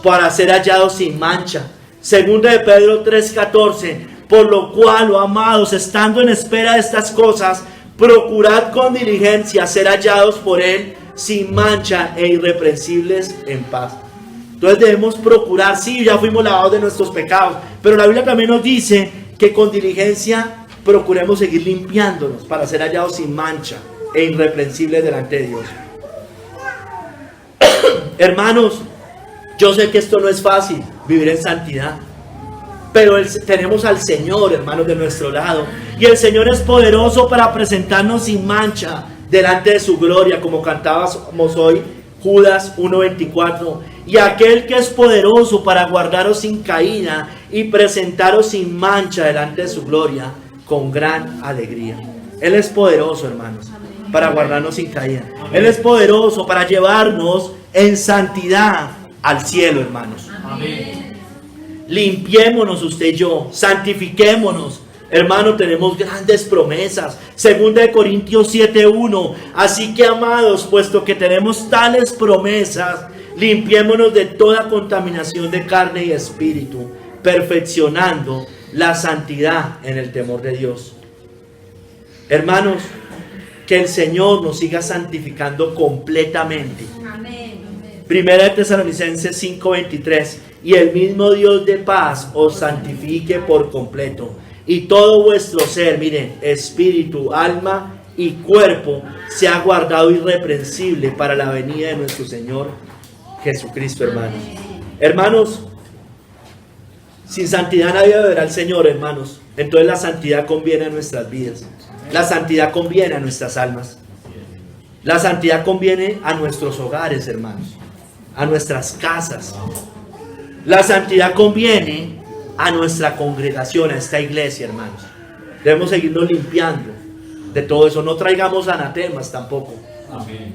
para ser hallados sin mancha. Segunda de Pedro 3:14, por lo cual, oh amados, estando en espera de estas cosas, procurad con diligencia ser hallados por Él sin mancha e irreprensibles en paz. Entonces debemos procurar, sí, ya fuimos lavados de nuestros pecados, pero la Biblia también nos dice que con diligencia procuremos seguir limpiándonos para ser hallados sin mancha e irreprensibles delante de Dios. Hermanos, Yo sé que esto no es fácil, vivir en santidad. Pero tenemos al Señor, hermanos, de nuestro lado. Y el Señor es poderoso para presentarnos sin mancha delante de su gloria, como cantábamos hoy, Judas 1:24. Y aquel que es poderoso para guardaros sin caída y presentaros sin mancha delante de su gloria, con gran alegría. Él es poderoso, hermanos, para guardarnos sin caída. Él es poderoso para llevarnos en santidad al cielo, hermanos. Amén. Limpiémonos usted y yo, santifiquémonos. Hermano, tenemos grandes promesas. 2 Corintios 7:1. Así que, amados, puesto que tenemos tales promesas, limpiémonos de toda contaminación de carne y espíritu, perfeccionando la santidad en el temor de Dios. Hermanos, que el Señor nos siga santificando completamente. Amén. Primera de Tesalonicenses 5:23. Y el mismo Dios de paz os santifique por completo. Y todo vuestro ser, miren, espíritu, alma y cuerpo, sea guardado irreprensible para la venida de nuestro Señor Jesucristo, hermanos. Hermanos, sin santidad nadie verá al Señor, hermanos. Entonces la santidad conviene a nuestras vidas. La santidad conviene a nuestras almas. La santidad conviene a nuestros hogares, hermanos. A nuestras casas. La santidad conviene a nuestra congregación, a esta iglesia, hermanos. Debemos seguirnos limpiando de todo eso. No traigamos anatemas tampoco. Amén.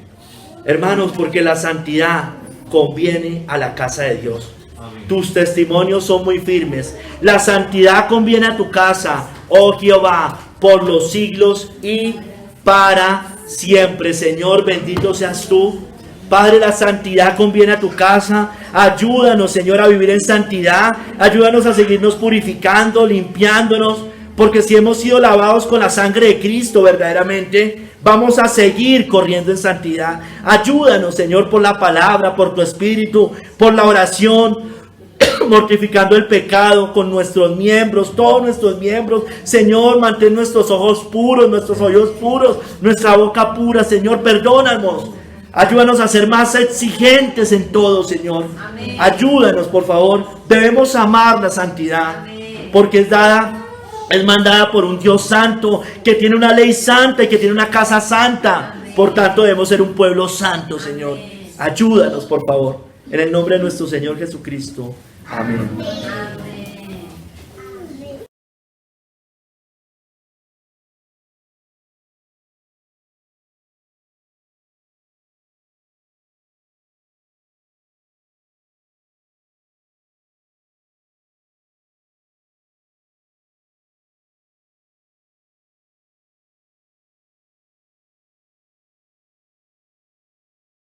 Hermanos, porque la santidad conviene a la casa de Dios. Amén. Tus testimonios son muy firmes. La santidad conviene a tu casa, oh Jehová, por los siglos y para siempre. Señor, bendito seas tú. Padre, la santidad conviene a tu casa. Ayúdanos, Señor, a vivir en santidad. Ayúdanos a seguirnos purificando, limpiándonos. Porque si hemos sido lavados con la sangre de Cristo verdaderamente, vamos a seguir corriendo en santidad. Ayúdanos, Señor, por la palabra, por tu espíritu, por la oración, mortificando el pecado con nuestros miembros, todos nuestros miembros. Señor, mantén nuestros ojos puros, nuestros oídos puros, nuestra boca pura. Señor, perdónanos. Ayúdanos a ser más exigentes en todo, Señor. Amén. Ayúdanos, por favor. Debemos amar la santidad, Amén. porque es mandada por un Dios santo, que tiene una ley santa y que tiene una casa santa. Por tanto, debemos ser un pueblo santo, Señor. Ayúdanos, por favor. En el nombre de nuestro Señor Jesucristo. Amén.